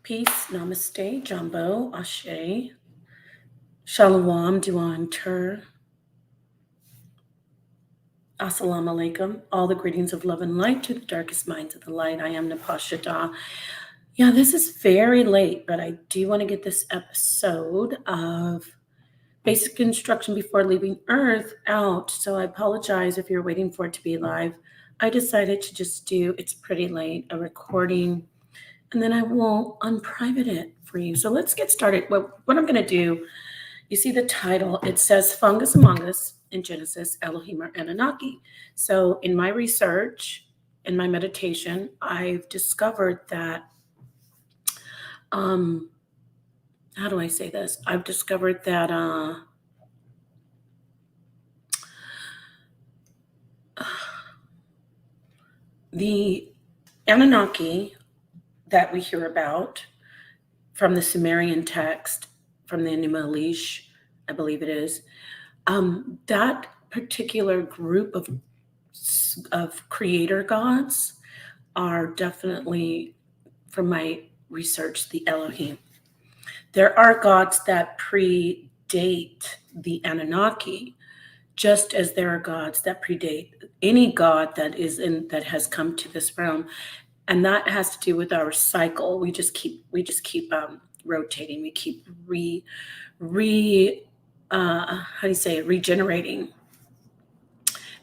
Peace, namaste, Jumbo, Ashe, Shalom, Duan, Tur, Assalamu alaikum. All the greetings of love and light to the darkest minds of the light. I am NapahShadah. Yeah, this is very late, but I do want to get this episode of Basic Instruction Before Leaving Earth out. So I apologize if you're waiting for it to be live. I decided to just do, it's pretty late, a recording, and then I will unprivate it for you. So let's get started. What I'm going to do, you see the title, it says Fungus Among Us in Genesis, Elohim or Anunnaki. So in my research, in my meditation, I've discovered that, how do I say this? I've discovered that the Anunnaki that we hear about from the Sumerian text, from the Enuma, I believe it is, that particular group of creator gods are definitely, from my research, the Elohim. There are gods that predate the Anunnaki, just as there are gods that predate any god that has come to this realm, and that has to do with our cycle. We just keep rotating. We keep regenerating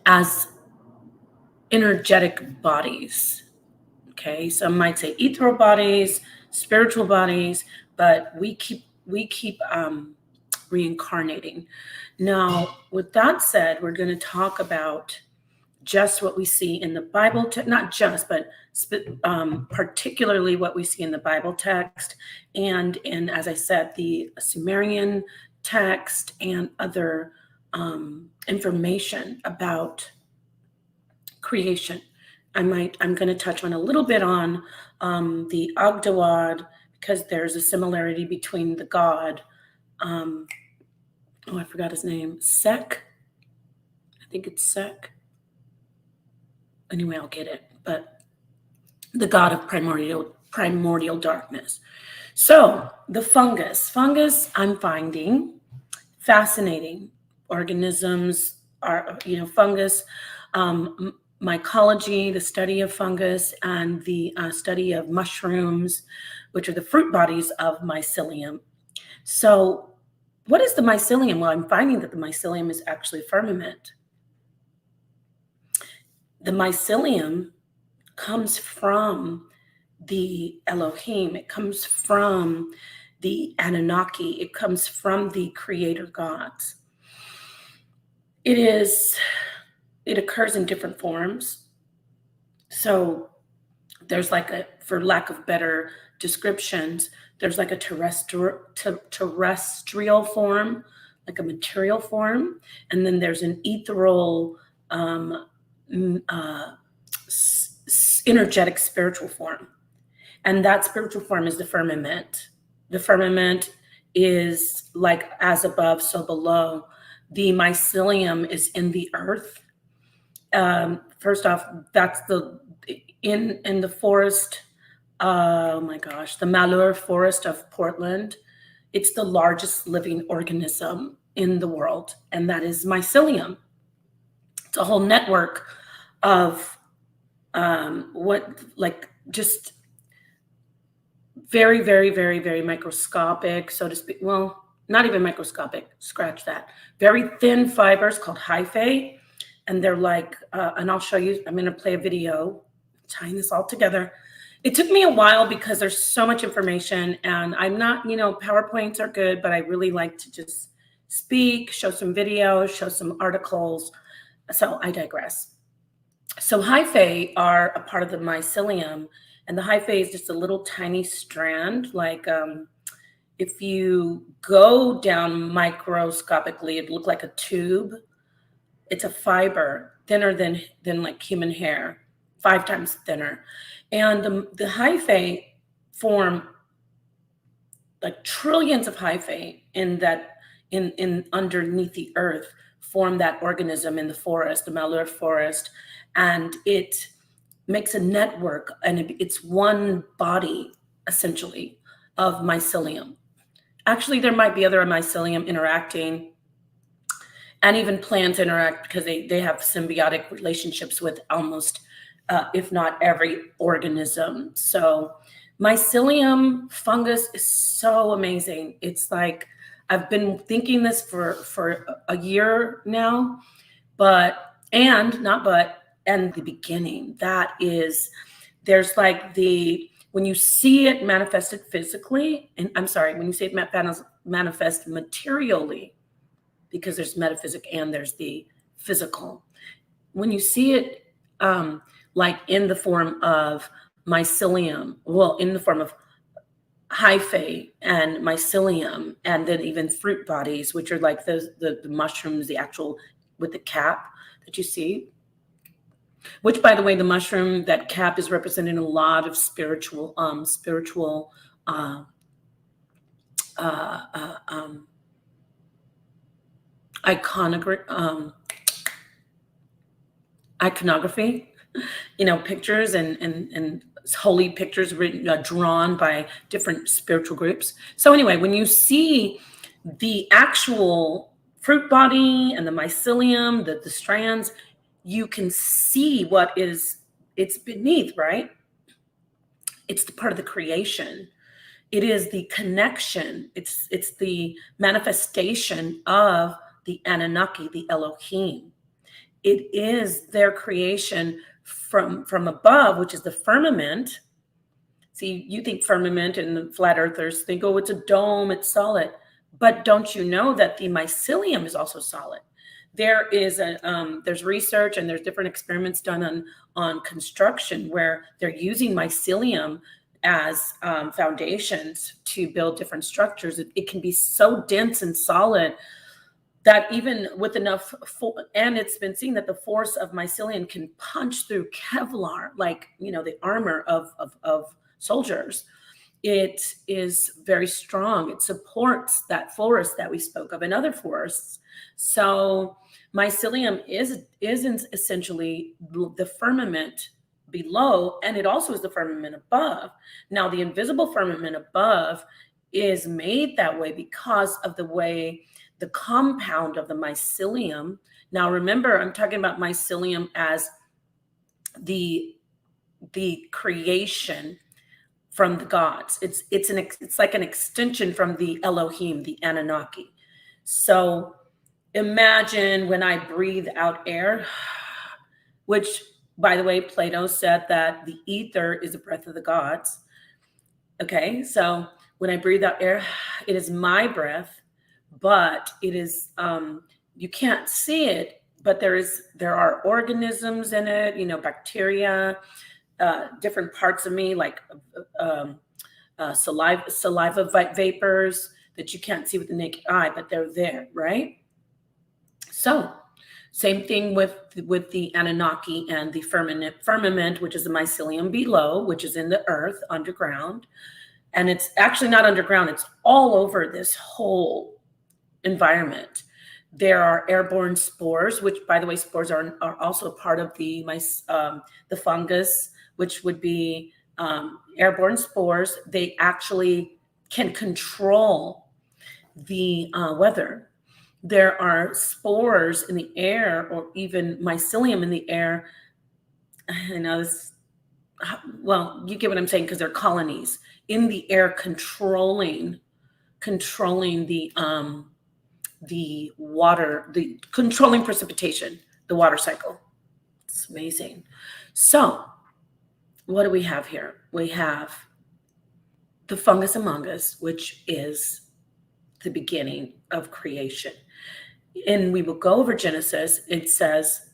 as energetic bodies. Okay, some might say ethereal bodies, spiritual bodies, but we keep reincarnating. Now, with that said, we're going to talk about just what we see in the Bible, not just, but particularly what we see in the Bible text, and in, as I said, the Sumerian text and other information about creation. I'm going to touch on a little bit on the Agdawad, because there's a similarity between the god, I forgot his name, Sek. I think it's Sek. Anyway, I'll get it. But the god of primordial darkness. So the fungus, I'm finding fascinating. Organisms are, fungus, mycology, the study of fungus, and the study of mushrooms, which are the fruit bodies of mycelium. So what is the mycelium? Well, I'm finding that the mycelium is actually firmament. The mycelium comes from the Elohim. It comes from the Anunnaki. It comes from the creator gods. It occurs in different forms. So there's for lack of better descriptions, there's like a terrestrial form, like a material form, and then there's an ethereal, energetic spiritual form. And that spiritual form is the firmament. The firmament is like as above, so below. The mycelium is in the earth. First off, that's in the forest. Oh my gosh, the Malheur forest of Portland. It's the largest living organism in the world, and that is mycelium. It's a whole network of just very, very, very, very microscopic, so to speak. Well, not even microscopic, scratch that. Very thin fibers called hyphae, and they're like, and I'll show you, I'm going to play a video tying this all together. It took me a while because there's so much information, and I'm not, PowerPoints are good, but I really like to just speak, show some videos, show some articles. So I digress. So hyphae are a part of the mycelium, and the hyphae is just a little tiny strand. Like if you go down microscopically, it looked like a tube. It's a fiber, thinner than like human hair, 5 times thinner. And the hyphae form like trillions of hyphae in underneath the earth, form that organism in the forest, the Malheur forest, and it makes a network, and it's one body essentially of mycelium. Actually, there might be other mycelium interacting, and even plants interact because they have symbiotic relationships with almost, if not every organism. So mycelium fungus is so amazing. It's like, I've been thinking this for a year now, and the beginning, that is, there's like when you see it manifested physically, and I'm sorry, when you see it manifest materially, because there's metaphysic and there's the physical. When you see it like in the form of mycelium, well, in the form of hyphae and mycelium, and then even fruit bodies, which are like the mushrooms, the actual with the cap that you see, which, by the way, the mushroom, that cap is representing a lot of spiritual iconography, pictures and holy pictures drawn by different spiritual groups. So anyway, when you see the actual fruit body and the mycelium, the strands, you can see it's beneath, right? It's the part of the creation. It is the connection. It's the manifestation of the Anunnaki, the Elohim. It is their creation from above, which is the firmament. See, you think firmament, and the flat earthers think, oh, it's a dome, it's solid. But don't you know that the mycelium is also solid? There's research and there's different experiments done on construction where they're using mycelium as foundations to build different structures. It can be so dense and solid that even with enough, and it's been seen that the force of mycelium can punch through Kevlar, like, the armor of soldiers. It is very strong. It supports that forest that we spoke of and other forests. So mycelium is essentially the firmament below, and it also is the firmament above. Now, the invisible firmament above is made that way because of the way the compound of the mycelium. Now, remember, I'm talking about mycelium as the creation from the gods. It's like an extension from the Elohim, the Anunnaki. So imagine when I breathe out air, which, by the way, Plato said that the ether is the breath of the gods. Okay, so when I breathe out air, it is my breath, but it is, you can't see it, but there are organisms in it, bacteria, different parts of me, like saliva vapors that you can't see with the naked eye, but they're there, right? So same thing with the Anunnaki and the firmament, which is the mycelium below, which is in the earth underground. And it's actually not underground, it's all over this whole environment. There are airborne spores, which, by the way, spores are also a part of the fungus, which would be airborne spores. They actually can control the weather. There are spores in the air, or even mycelium in the air. I know this, well, you get what I'm saying, because they're colonies in the air controlling the water, controlling precipitation, the water cycle. It's amazing. So what do we have here? We have the fungus among us, which is the beginning of creation. And we will go over Genesis. It says,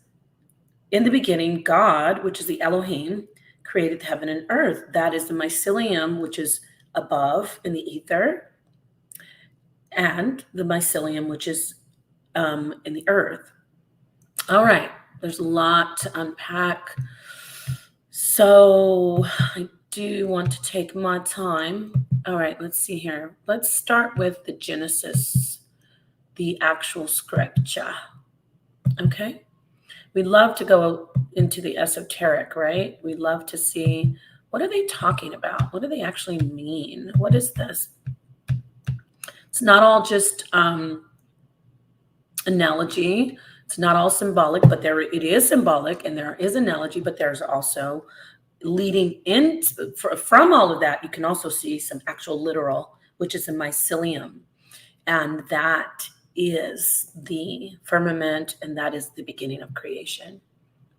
in the beginning, God, which is the Elohim, created heaven and earth. That is the mycelium, which is above in the ether, and the mycelium, which is in the earth. All right, there's a lot to unpack. So I do want to take my time. All right, let's see here. Let's start with the Genesis, the actual scripture. Okay. We love to go into the esoteric, right? We love to see What are they talking about? What do they actually mean? What is this? It's not all just analogy. It's not all symbolic, but it is symbolic, and there is analogy, but there's also leading in from all of that. You can also see some actual literal, which is a mycelium, and that is the firmament, and that is the beginning of creation.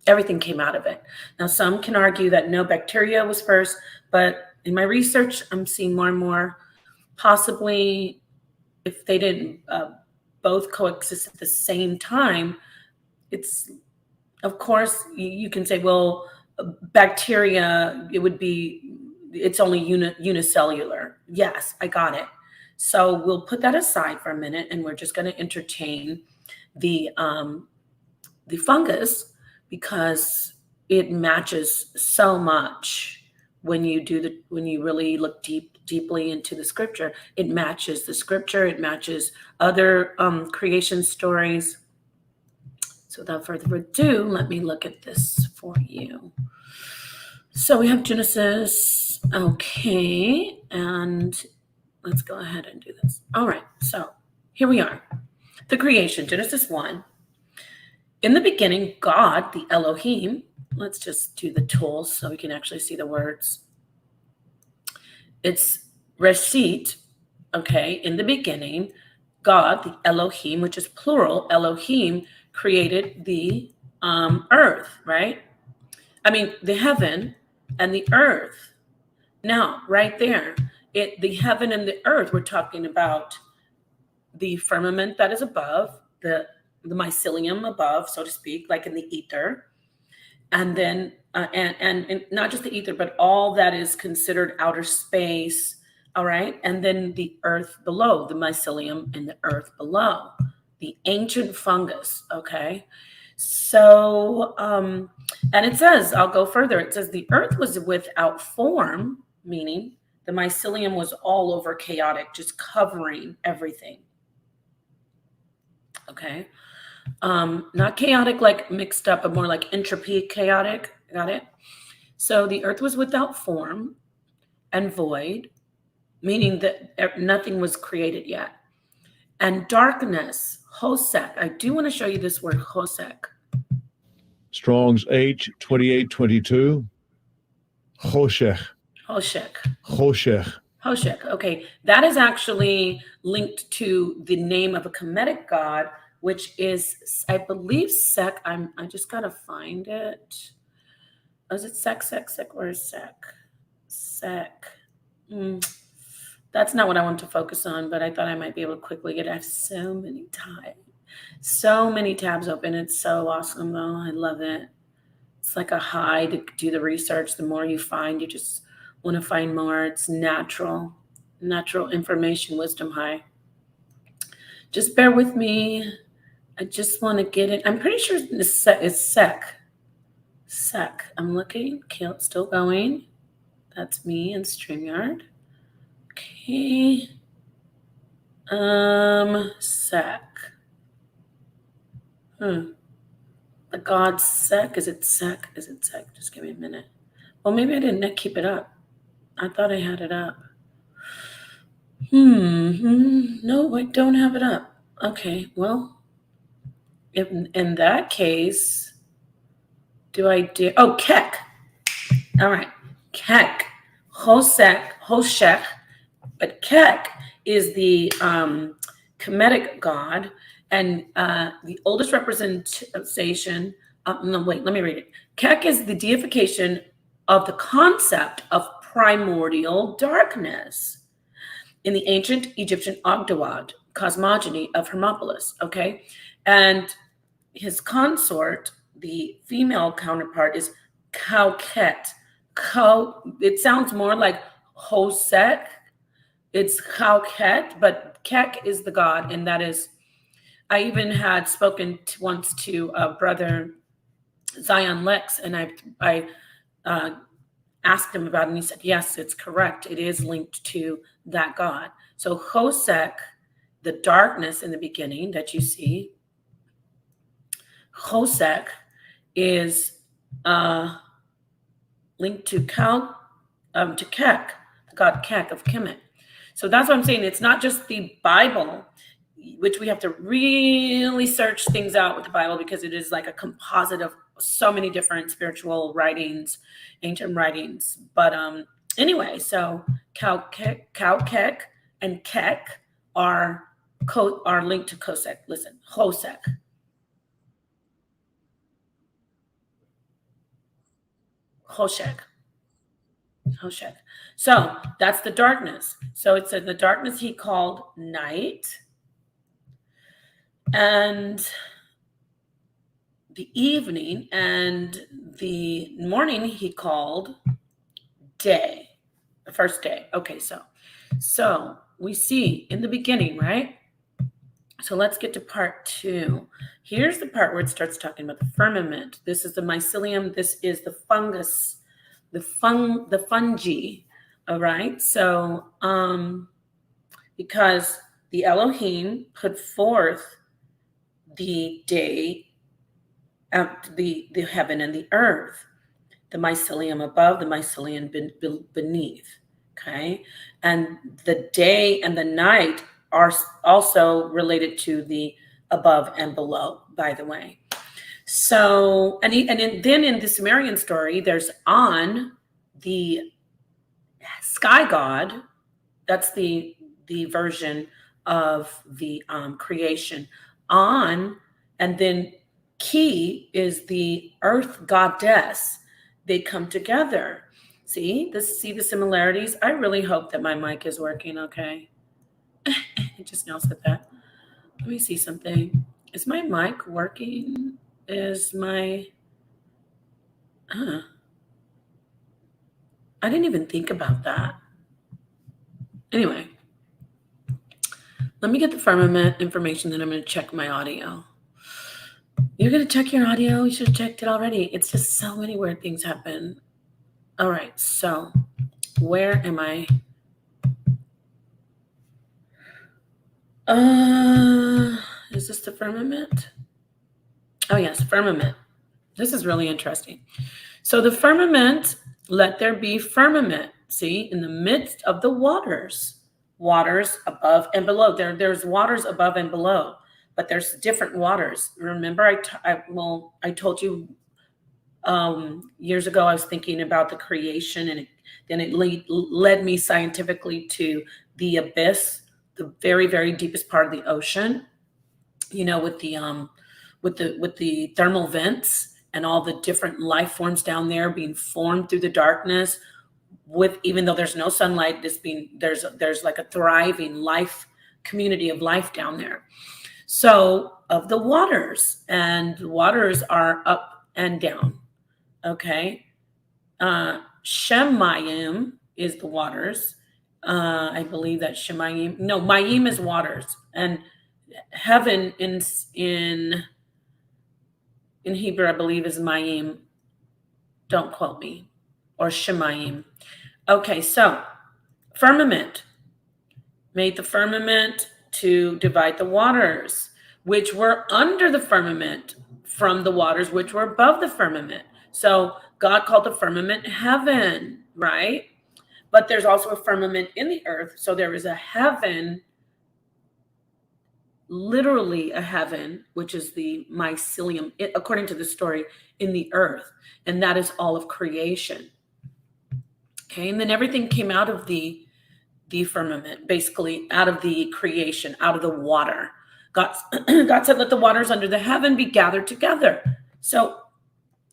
Everything came out of it. Now, some can argue that no, bacteria was first, but in my research, I'm seeing more and more possibly if they didn't both coexist at the same time, it's, of course, you can say, well, bacteria, it's only unicellular. Yes, I got it. So we'll put that aside for a minute, and we're just going to entertain the fungus, because it matches so much when you really look deeply into the scripture. It matches the scripture. It matches other creation stories. So without further ado, let me look at this for you. So we have Genesis. Okay, and let's go ahead and do this. All right, so here we are. The creation, Genesis 1. In the beginning, God, the Elohim, let's just do the tools so we can actually see the words. It's R.I.S.E, okay, in the beginning, God, the Elohim, which is plural, Elohim, created the earth, right? I mean, the heaven and the earth. Now, right there, the heaven and the earth, we're talking about the firmament that is above, the mycelium above, so to speak, like in the ether, and then and not just the ether, but all that is considered outer space. All right, and then the earth below, the mycelium and the earth below, the ancient fungus. Okay, so and it says, I'll go further. It says the earth was without form, meaning the mycelium was all over chaotic, just covering everything. Okay. Not chaotic, like mixed up, but more like entropy chaotic. Got it? So the earth was without form and void, meaning that nothing was created yet. And darkness, hosek. I do want to show you this word, hosek. Strong's H2822. Choshech. Hoshek. Choshech. Hoshek. Okay. That is actually linked to the name of a Kemetic god, which is, I believe, Sek. I just gotta find it. Oh, is it Sek? Where's Sek? Sek. That's not what I want to focus on, but I thought I might be able to quickly get it. I have so many tabs open. It's so awesome, though. I love it. It's like a high to do the research. The more you find, you just want to find more. It's natural information, wisdom high. Just bear with me. I just want to get it. I'm pretty sure it's Sek. I'm looking. Still going. That's me in StreamYard. Okay. Sek. The god Sek. Is it Sek? Just give me a minute. Well, maybe I didn't keep it up. I thought I had it up. No, I don't have it up. Okay, well, in that case, Kek. All right, Kek, Hoshech, but Kek is the Kemetic god, and the oldest representation. No, wait, let me read it. Kek is the deification of the concept of primordial darkness in the ancient Egyptian Ogdoad cosmogony of Hermopolis. Okay, and his consort, the female counterpart, is Kauket. It sounds more like Hosek. It's Kauket, but Kek is the god, and that is. I even had spoken once to Brother Zion Lex, and I asked him about it, and he said, yes, it's correct. It is linked to that god. So Hosek, the darkness in the beginning that you see, Hosek is linked to to Kek, the god Kek of Kemet. So that's what I'm saying. It's not just the Bible, which we have to really search things out with the Bible, because it is like a composite of so many different spiritual writings, ancient writings. But anyway, so Kek and Kek are linked to Kosek. Listen, Hosek. Hoshek. Hoshek. So that's the darkness. So it said the darkness he called night, and the evening and the morning he called day. The first day. Okay, so we see in the beginning, right? So let's get to part 2. Here's the part where it starts talking about the firmament. This is the mycelium. This is the fungus, the fungi. All right. So because the Elohim put forth the day, the heaven and the earth, the mycelium above, the mycelium beneath. Okay. And the day and the night are also related to the above and below, by the way. So, then in the Sumerian story, there's On, the sky god. That's the version of the creation. On, and then Ki is the earth goddess. They come together. See the similarities? I really hope that my mic is working okay. It just knows that. Let me see something. Is my mic working? Is my... I didn't even think about that. Anyway, let me get the firmament information, then I'm going to check my audio. You're going to check your audio? You should have checked it already. It's just so many weird things happen. All right, so where am I? Is this the firmament? Oh, yes, firmament. This is really interesting. So the firmament, let there be firmament. See, in the midst of the waters above and below. There's waters above and below, but there's different waters. Remember, I told you years ago, I was thinking about the creation, and then it led me scientifically to the abyss, the very, very deepest part of the ocean, with the thermal vents and all the different life forms down there being formed through the darkness, even though there's no sunlight, there's like a thriving life community of life down there. So of the waters, and the waters are up and down. Okay. Shemayim is the waters. I believe that Shemayim. No, Mayim is waters, and heaven in Hebrew, I believe, is Mayim. Don't quote me. Or Shemayim. Okay, so firmament. Made the firmament to divide the waters, which were under the firmament, from the waters which were above the firmament. So God called the firmament heaven, right? But there's also a firmament in the earth. So there is a heaven, literally a heaven, which is the mycelium, according to the story, in the earth. And that is all of creation. Okay, and then everything came out of the firmament, basically out of the creation, out of the water. God said, let the waters under the heaven be gathered together. So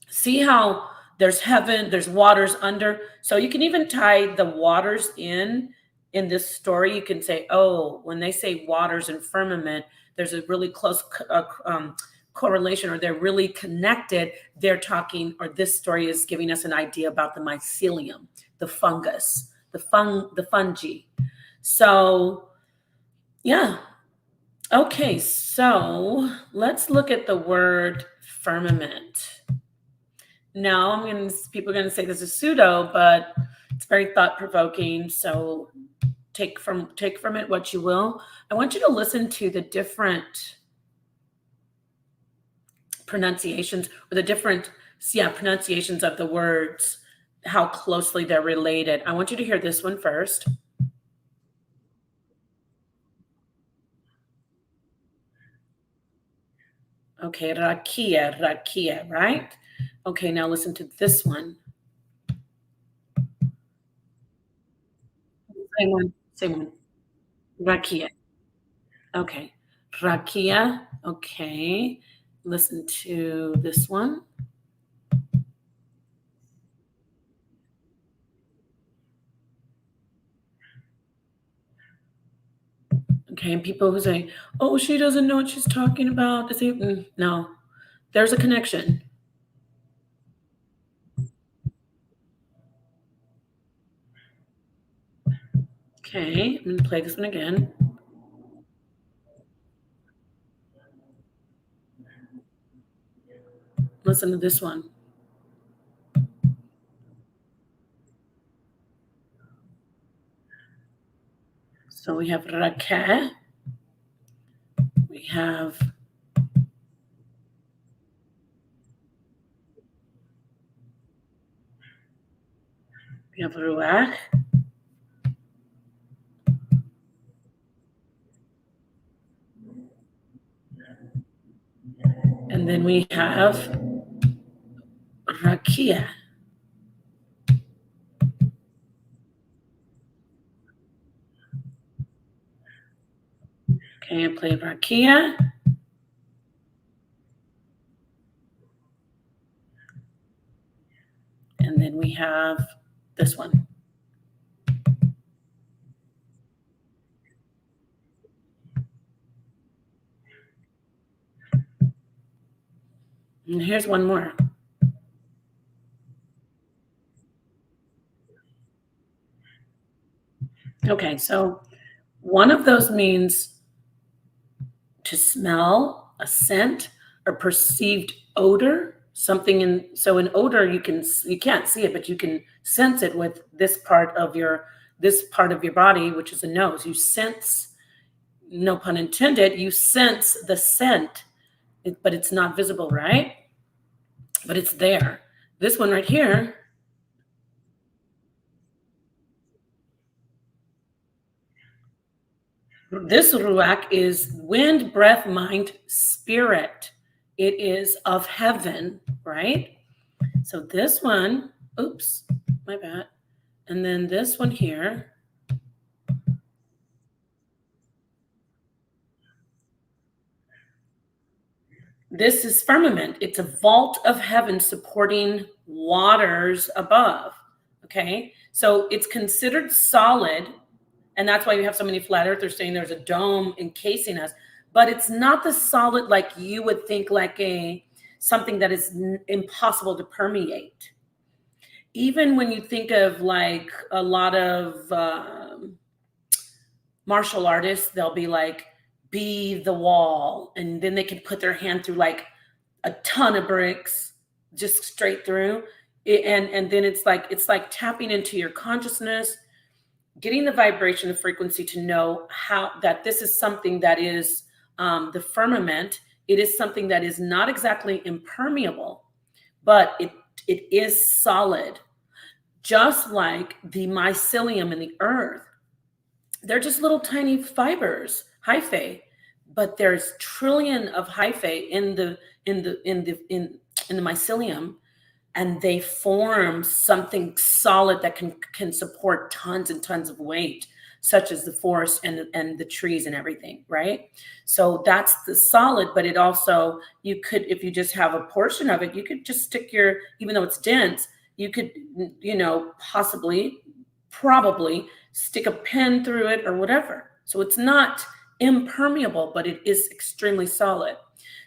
see how there's heaven, there's waters under. So you can even tie the waters in this story. You can say, oh, when they say waters and firmament, there's a really close correlation, or they're really connected. They're talking, or this story is giving us an idea about the mycelium, the fungus, the fungi. So yeah. Okay, so let's look at the word firmament. Now people are going to say this is pseudo, but it's very thought-provoking. So take from it what you will. I want you to listen to the different pronunciations, or the different pronunciations of the words how closely they're related. I want you to hear this one first. Okay, rakia, right? Okay, now listen to this one. Same one. Rakia. Okay. Rakia. Okay. Listen to this one. Okay, and people who say, "Oh, she doesn't know what she's talking about," they say, "No, there's a connection." Okay, I'm going to play this one again. Listen to this one. So we have Rakeh. We have Ruach. And then we have Rakia. Okay, I play Rakia. And then we have this one. And here's one more. Okay, so one of those means to smell, a scent, or perceived odor. Something in so in odor you can't see it, but you can sense it with this part of your body, which is a nose. You sense, no pun intended, you sense the scent, but it's not visible, right? But it's there. This one right here, this ruach is wind, breath, mind, spirit. It is of heaven, right? So this one, oops, my bad. And then this one here, this is firmament. It's a vault of heaven supporting waters above. Okay. So it's considered solid. And that's why you have so many flat earthers saying there's a dome encasing us. But it's not the solid like you would think, like something that is impossible to permeate. Even when you think of like a lot of martial artists, they'll be like, be the wall. And then they can put their hand through like a ton of bricks just straight through. And then it's like tapping into your consciousness, getting the vibration and frequency to know how that this is something that is the firmament. It is something that is not exactly impermeable, but it is solid. Just like the mycelium in the earth, they're just little tiny fibers, hyphae, but there's trillion of hyphae in the mycelium, and they form something solid that can support tons and tons of weight, such as the forest and the trees and everything, right? So that's the solid, but it also, you could, if you just have a portion of it, you could just stick your, even though it's dense, you could, probably stick a pen through it or whatever. So it's not impermeable, but it is extremely solid.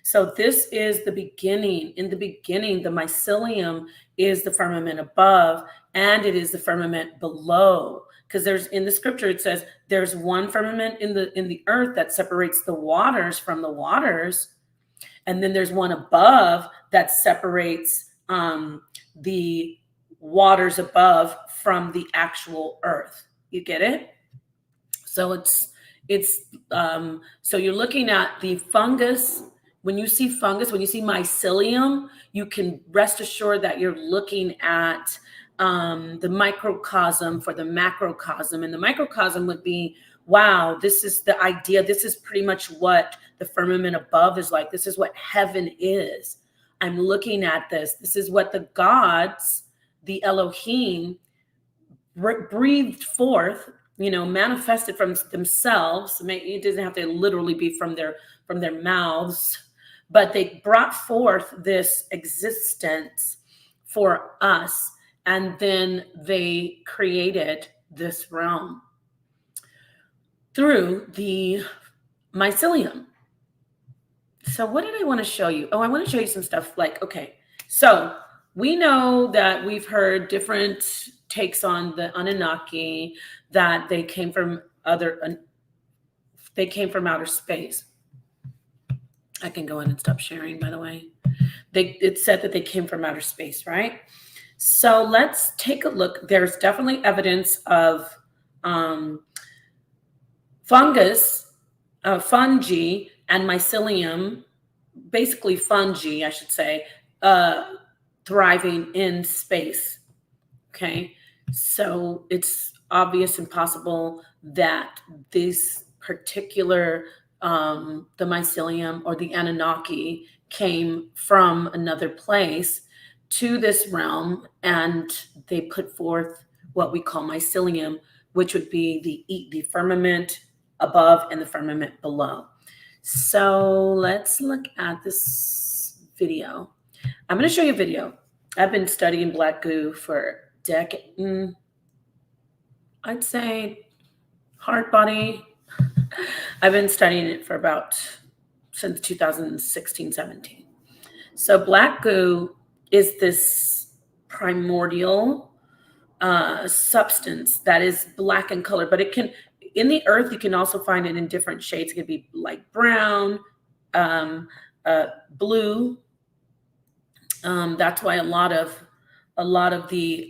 So this is the beginning. In the beginning, the mycelium is the firmament above, and it is the firmament below. Because there's, in the scripture, it says there's one firmament in the earth that separates the waters from the waters, and then there's one above that separates the waters above from the actual earth. You get it? So so you're looking at the fungus. When you see fungus, when you see mycelium, you can rest assured that you're looking at the microcosm for the macrocosm. And the microcosm would be, wow, this is the idea. This is pretty much what the firmament above is like. This is what heaven is. I'm looking at this. This is what the gods, the Elohim, breathed forth, manifested from themselves. It doesn't have to literally be from their mouths, but they brought forth this existence for us. And then they created this realm through the mycelium. So what did I want to show you? Oh, I want to show you some stuff like, okay, so we know that we've heard different takes on the Anunnaki, that they came from outer space. I can go in and stop sharing, by the way. It said that they came from outer space, right? So let's take a look. There's definitely evidence of fungus, fungi, and mycelium, basically fungi, I should say, thriving in space. Okay, so it's obvious and possible that this particular, the mycelium or the Anunnaki, came from another place to this realm, and they put forth what we call mycelium, which would be the firmament above and the firmament below. So let's look at this video. I'm going to show you a video. I've been studying black goo for decade. I'd say hard body. I've been studying it for since 2016, 17. So black goo is this primordial substance that is black in color, but in the earth, you can also find it in different shades. It could be like brown, blue. That's why a lot of the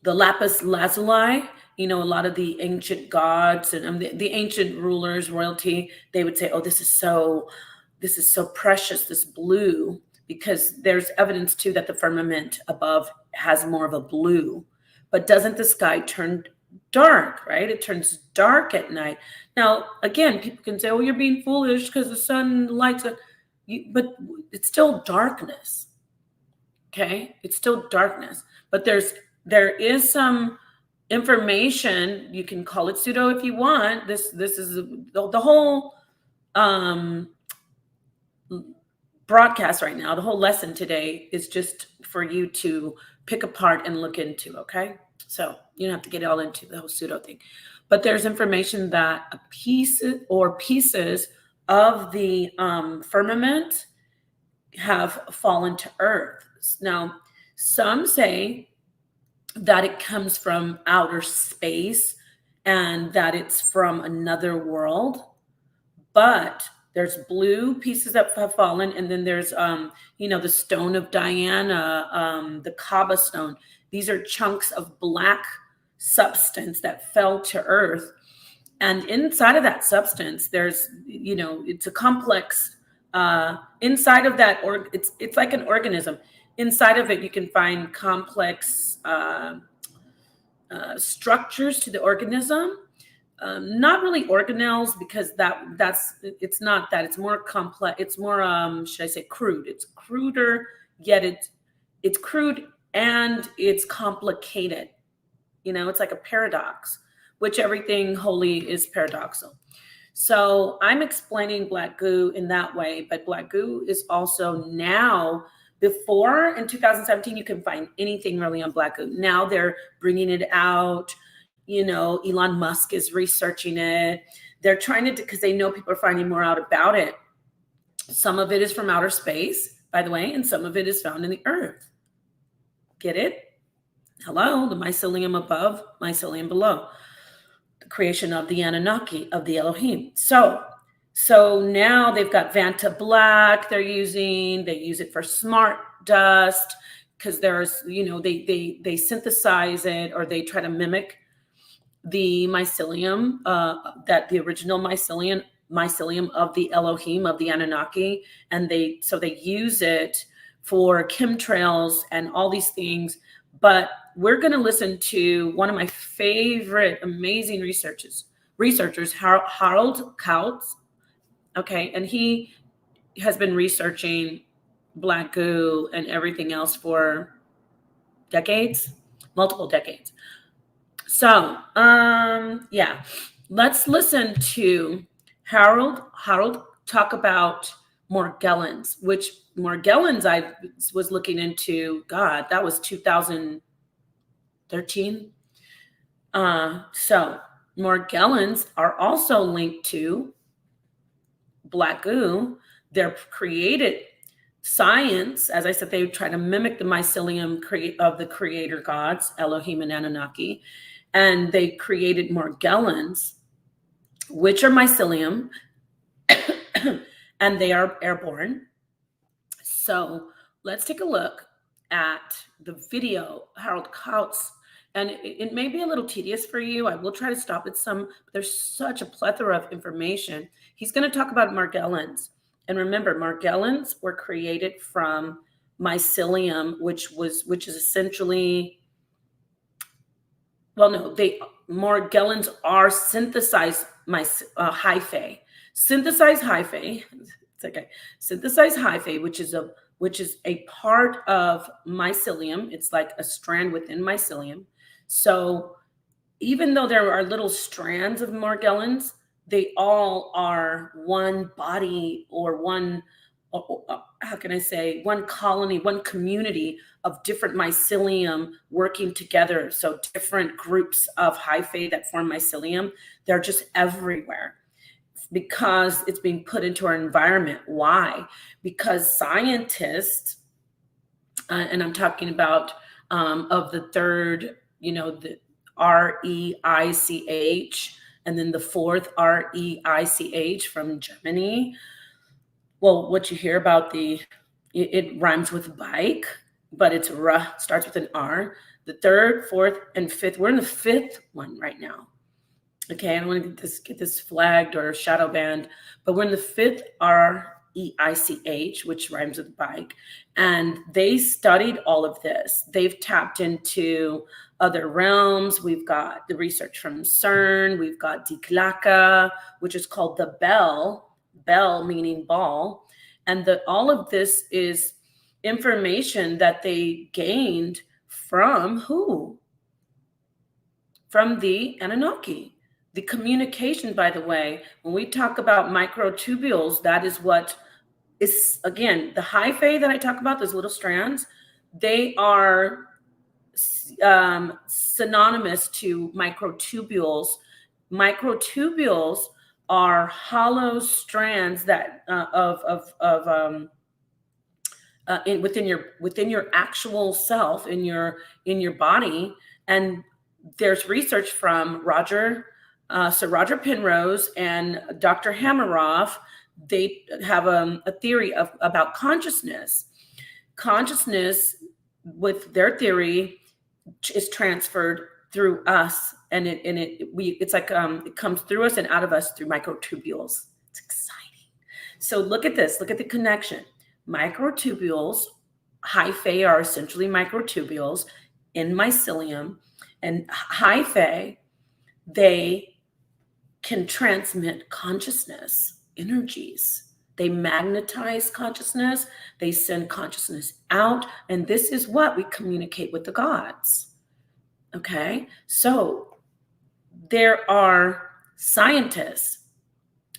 lapis lazuli, a lot of the ancient gods and the ancient rulers, royalty, they would say, oh, this is so precious, this blue, because there's evidence too that the firmament above has more of a blue. But doesn't the sky turn dark, right? It turns dark at night. Now, again, people can say, oh, you're being foolish because the sun lights it. But it's still darkness. Okay, it's still darkness. But there is some information, you can call it pseudo if you want. This is the whole broadcast right now. The whole lesson today is just for you to pick apart and look into. Okay, so you don't have to get all into the whole pseudo thing. But there's information that a piece or pieces of the firmament have fallen to earth. Now, some say that it comes from outer space and that it's from another world, but there's blue pieces that have fallen, and then there's the stone of Diana, the Kaaba stone. These are chunks of black substance that fell to earth. And inside of that substance, there's, it's a complex, inside of that, it's like an organism. Inside of it, you can find complex structures to the organism. Not really organelles, because it's not that. It's more complex. It's more, should I say, crude. It's cruder, yet it's crude and it's complicated. It's like a paradox, which everything holy is paradoxal. So I'm explaining black goo in that way, but black goo is also now, before in 2017, you can find anything really on black goo. Now they're bringing it out. Elon Musk is researching it. They're trying to, because they know people are finding more out about it. Some of it is from outer space, by the way, and some of it is found in the earth. Get it? Hello, the mycelium above, mycelium below. The creation of the Anunnaki, of the Elohim. So now they've got Vanta Black they use it for smart dust, because there's, they synthesize it, or they try to mimic the mycelium, that the original mycelium of the Elohim, of the Anunnaki, and they use it for chemtrails and all these things. But we're going to listen to one of my favorite amazing researchers, Harold Kautz. Okay. And he has been researching black goo and everything else for decades, multiple decades. So, yeah, let's listen to Harold talk about Morgellons, which Morgellons I was looking into. God, that was 2013. So Morgellons are also linked to black goo. They're created science, as I said, they try to mimic the mycelium of the creator gods, Elohim and Anunnaki, and they created Morgellons, which are mycelium, and they are airborne. So let's take a look at the video, Harold Kautz. And it may be a little tedious for you. I will try to stop at some. There's such a plethora of information. He's going to talk about Morgellons. And remember, Morgellons were created from mycelium, which is essentially, well, no, Morgellons are synthesized hyphae. Synthesized hyphae, it's okay. Synthesized hyphae, which is a part of mycelium. It's like a strand within mycelium. So even though there are little strands of Morgellons, they all are one body or one, how can I say, one colony, one community of different mycelium working together. So different groups of hyphae that form mycelium, they're just everywhere because it's being put into our environment. Why? Because scientists, and I'm talking about of the third, the R.I.S.E, and then the fourth R.I.S.E from Germany. Well, what you hear about it rhymes with bike, but it's starts with an R. The third, fourth, and fifth, we're in the fifth one right now. Okay, I don't want to get this flagged or shadow banned, but we're in the fifth R.I.S.E, which rhymes with bike. And they studied all of this. They've tapped into other realms. We've got the research from CERN. We've got Diklaka, which is called the bell meaning ball. And all of this is information that they gained from who? From the Anunnaki. The communication, by the way, when we talk about microtubules, that is what is, again, the hyphae that I talk about, those little strands, they are synonymous to microtubules. Microtubules are hollow strands that within your actual self, in your body. And there's research from Sir Roger Penrose and Dr. Hameroff. They have a theory about consciousness. Consciousness, with their theory, is transferred through us, and it's like it comes through us and out of us through microtubules. It's exciting. So look at this. Look at the connection. Microtubules, hyphae are essentially microtubules in mycelium, and hyphae, they can transmit consciousness, energies. They magnetize consciousness. They send consciousness out. And this is what we communicate with the gods. Okay? So there are scientists.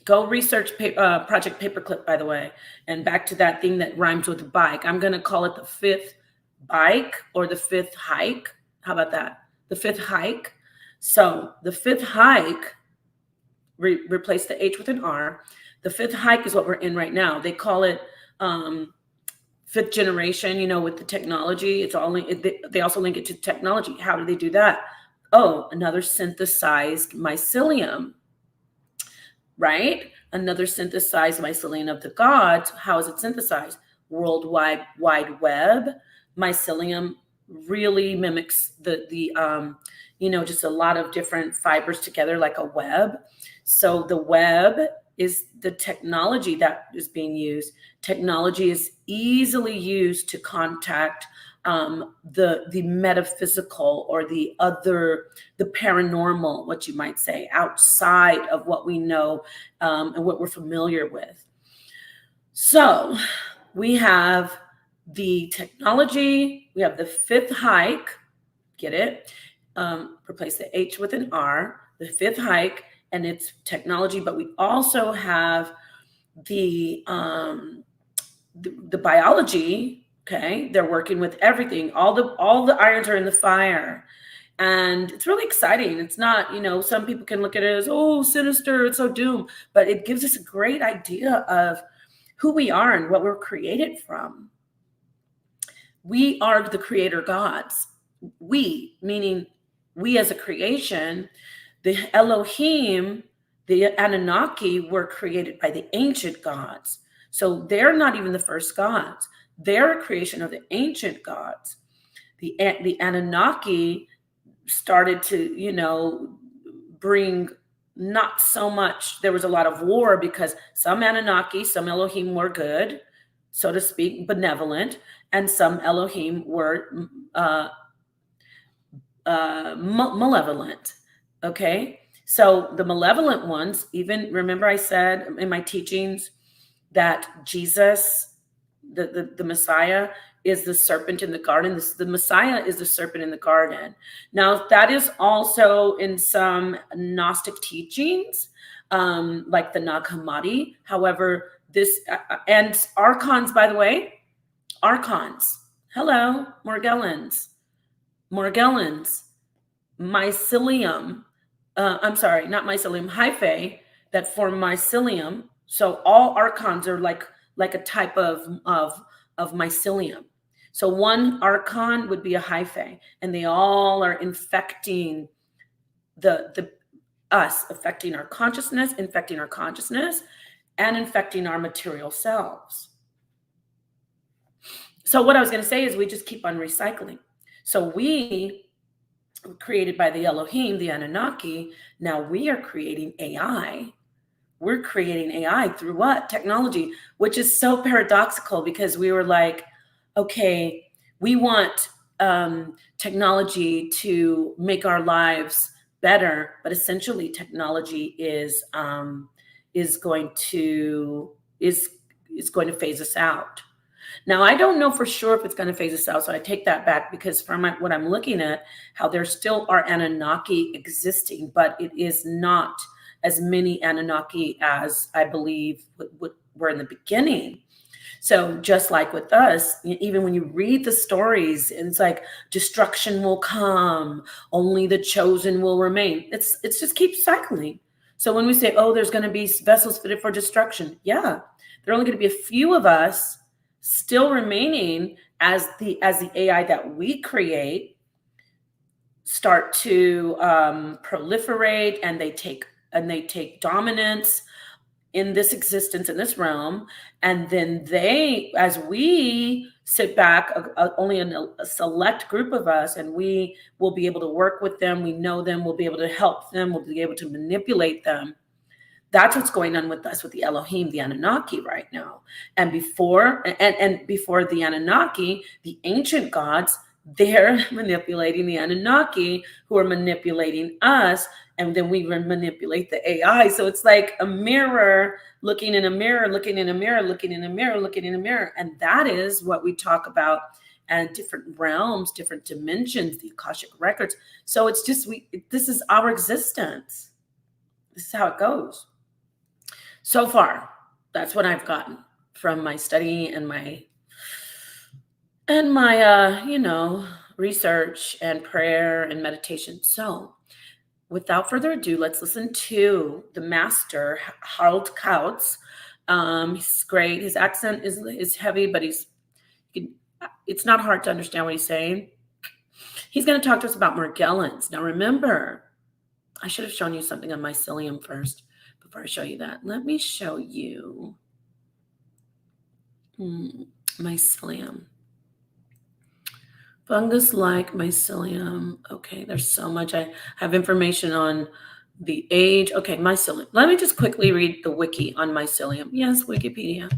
Go research Project Paperclip, by the way. And back to that thing that rhymes with bike. I'm going to call it the fifth bike or the fifth hike. How about that? The fifth hike. So the fifth hike, replace the H with an R. The fifth hike is what we're in right now. They call it fifth generation, with the technology. It's all they also link it to technology. How do they do that? Oh, another synthesized mycelium, right? Another synthesized mycelium of the gods. How is it synthesized? World Wide Web. Mycelium really mimics the just a lot of different fibers together like a web. So the web is the technology that is being used. Technology is easily used to contact the metaphysical or the paranormal, what you might say, outside of what we know and what we're familiar with. So we have the technology, we have the fifth hike, get it? Replace the H with an R, the fifth hike, and it's technology, but we also have the biology. Okay, they're working with everything. All the irons are in the fire, and it's really exciting. It's not, some people can look at it as, oh, sinister, it's so doom, but it gives us a great idea of who we are and what we're created from. We are the creator gods. We, meaning we as a creation. The Elohim, the Anunnaki, were created by the ancient gods. So they're not even the first gods. They're a creation of the ancient gods. The Anunnaki started to, bring not so much. There was a lot of war because some Anunnaki, some Elohim were good, so to speak, benevolent, and some Elohim were malevolent. Okay, so the malevolent ones, even remember I said in my teachings that Jesus, the Messiah, is the serpent in the garden. The Messiah is the serpent in the garden. Now, that is also in some Gnostic teachings, like the Nag Hammadi. However, this, and archons, by the way, archons. Hello, Morgellons, mycelium. I'm sorry, not mycelium, hyphae that form mycelium. So all archons are like a type of mycelium. So one archon would be a hyphae, and they all are infecting us, affecting our consciousness, infecting our consciousness, and infecting our material selves. So what I was going to say is we just keep on recycling. So we were created by the Elohim, the Anunnaki. Now we are creating AI. We're creating AI through what? Technology, which is so paradoxical because we were like, okay, we want technology to make our lives better, but essentially technology is going to phase us out. Now, I don't know for sure if it's going to phase us out, so I take that back because from what I'm looking at, how there still are Anunnaki existing, but it is not as many Anunnaki as I believe were in the beginning. So just like with us, even when you read the stories, it's like destruction will come, only the chosen will remain. It's just keeps cycling. So when we say, oh, there's going to be vessels fitted for destruction, yeah, there are only going to be a few of us still remaining as the AI that we create start to proliferate, and they take dominance in this existence, in this realm. And then as we sit back, only a select group of us, and we will be able to work with them. We know them. We'll be able to help them. We'll be able to manipulate them. That's what's going on with us, with the Elohim, the Anunnaki right now. And before the Anunnaki, the ancient gods, they're manipulating the Anunnaki, who are manipulating us, and then we manipulate the AI. So it's like a mirror looking in a mirror, looking in a mirror, looking in a mirror, looking in a mirror. And that is what we talk about, and different realms, different dimensions, the Akashic records. So it's just, this is our existence. This is how it goes. So far, that's what I've gotten from my study and my research and prayer and meditation. So without further ado, let's listen to the master, Harald Kautz. He's great. His accent is heavy, but it's not hard to understand what he's saying. He's going to talk to us about Morgellons. Now remember, I should have shown you something on mycelium first. Before I show you that, let me show you mycelium. Fungus-like mycelium. Okay, there's so much. I have information on The age. Okay, mycelium. Let me just quickly read the wiki on mycelium. Yes, Wikipedia.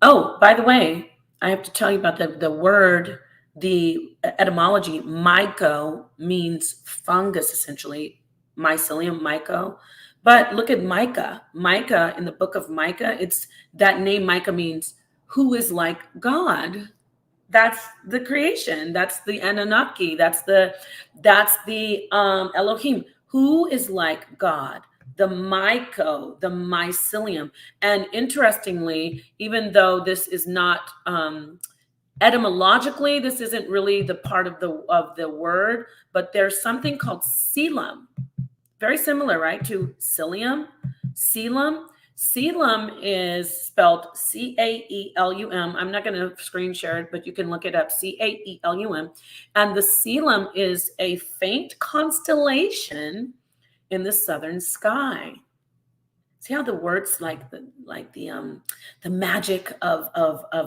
Oh, by the way, I have to tell you about the word, the etymology. Myco means fungus, essentially. Mycelium, myco. But look at Micah. Micah, in the book of Micah, it's that name Micah means who is like God. That's the creation. That's the Anunnaki. That's the Elohim. Who is like God? The myco, the mycelium. And interestingly, even though this is not etymologically, this isn't really the part of the word, but there's something called coelom. Very similar, right, to psyllium. Coelom. Coelom is spelled Caelum. I'm not going to screen share it, but you can look it up. Caelum. And the coelom is a faint constellation in the southern sky. See how the words, like the magic of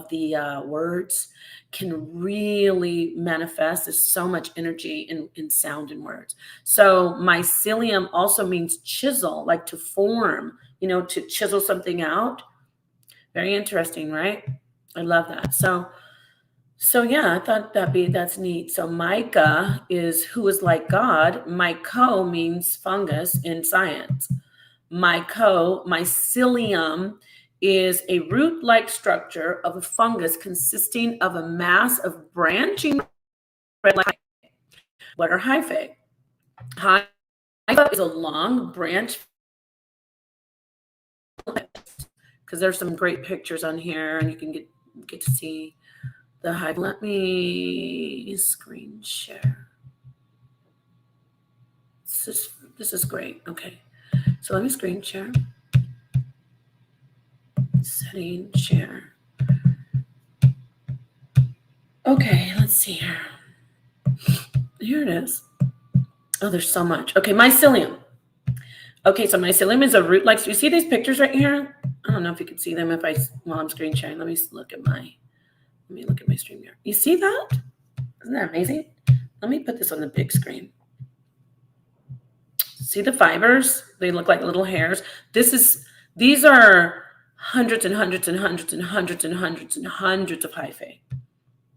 the words can really manifest. There's so much energy in sound and words. So mycelium also means chisel, like to form, to chisel something out. Very interesting, right? I love that. So yeah, I thought that's neat. So Micah is who is like God. Myco means fungus in science. Mycelium is a root-like structure of a fungus consisting of a mass of branching thread-like. What are hyphae? Hyphae is a long branch, because there's some great pictures on here, and you can get to see the hyphae. Let me screen share. This is great. Okay, so let me screen share. Setting share. Okay, let's see here. Here it is. Oh, there's so much. Okay, mycelium. Okay, so mycelium is a root-like. You see these pictures right here? I don't know if you can see them while I'm screen sharing. Let me look at my stream here. You see that? Isn't that amazing? Let me put this on the big screen. See the fibers? They look like little hairs. These are hundreds and hundreds and hundreds and hundreds and hundreds and hundreds of hyphae.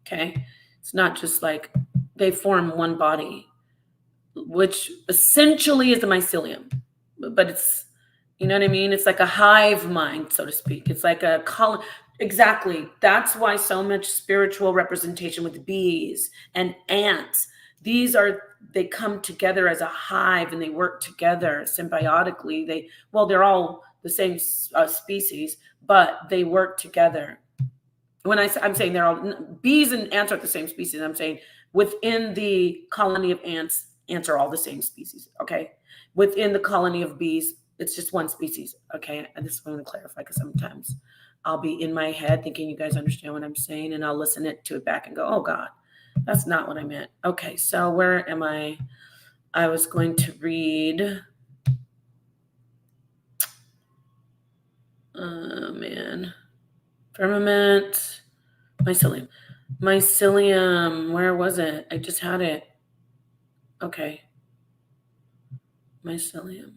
Okay, it's not just like they form one body, which essentially is the mycelium, but it's, you know what I mean? It's like a hive mind, so to speak. It's like a colony. Exactly. That's why so much spiritual representation with bees and ants. They come together as a hive and they work together symbiotically. They're all the same species, but they work together. When I'm saying they're all, bees and ants are the same species. I'm saying within the colony of ants are all the same species. Okay. Within the colony of bees, it's just one species. Okay. And this is what I want to clarify, because sometimes I'll be in my head thinking you guys understand what I'm saying, and I'll listen to it back and go, oh God, that's not what I meant. Okay. So where am I? I was going to read. Oh man. Firmament. Mycelium. Where was it? I just had it. Okay. Mycelium.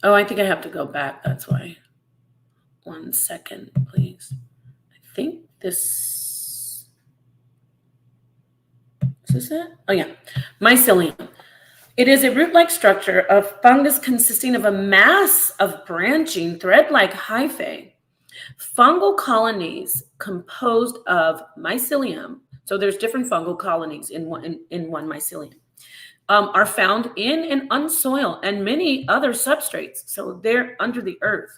Oh, I think I have to go back. That's why. 1 second, please. I think this. Is this it? Oh, yeah. Mycelium. It is a root-like structure of fungus consisting of a mass of branching thread-like hyphae. Fungal colonies composed of mycelium. So there's different fungal colonies in one mycelium. Are found in and on soil and many other substrates. So they're under the earth,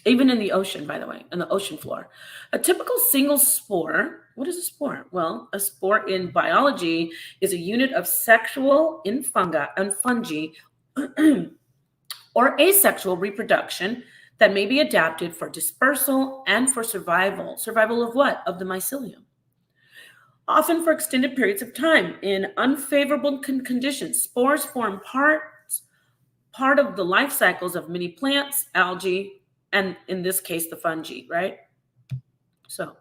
even in the ocean, by the way, in the ocean floor. A typical single spore. What is a spore? Well, a spore in biology is a unit of sexual in fungi or asexual reproduction that may be adapted for dispersal and for survival. Survival of what? Of the mycelium. Often for extended periods of time in unfavorable conditions. Spores form part of the life cycles of many plants, algae, and in this case, the fungi, right? So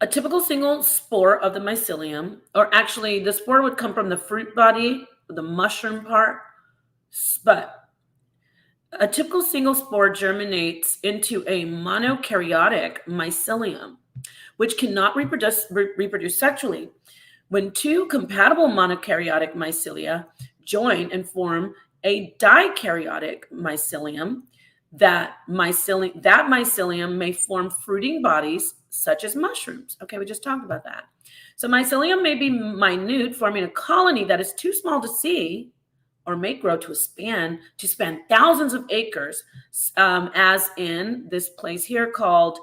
a typical single spore of the mycelium, or actually the spore would come from the fruit body, the mushroom part, But a typical single spore germinates into a monokaryotic mycelium, which cannot reproduce sexually. When two compatible monokaryotic mycelia join and form a dikaryotic mycelium, that mycelium may form fruiting bodies such as mushrooms. Okay, we just talked about that. So mycelium may be minute, forming a colony that is too small to see, or may grow to span thousands of acres, as in this place here called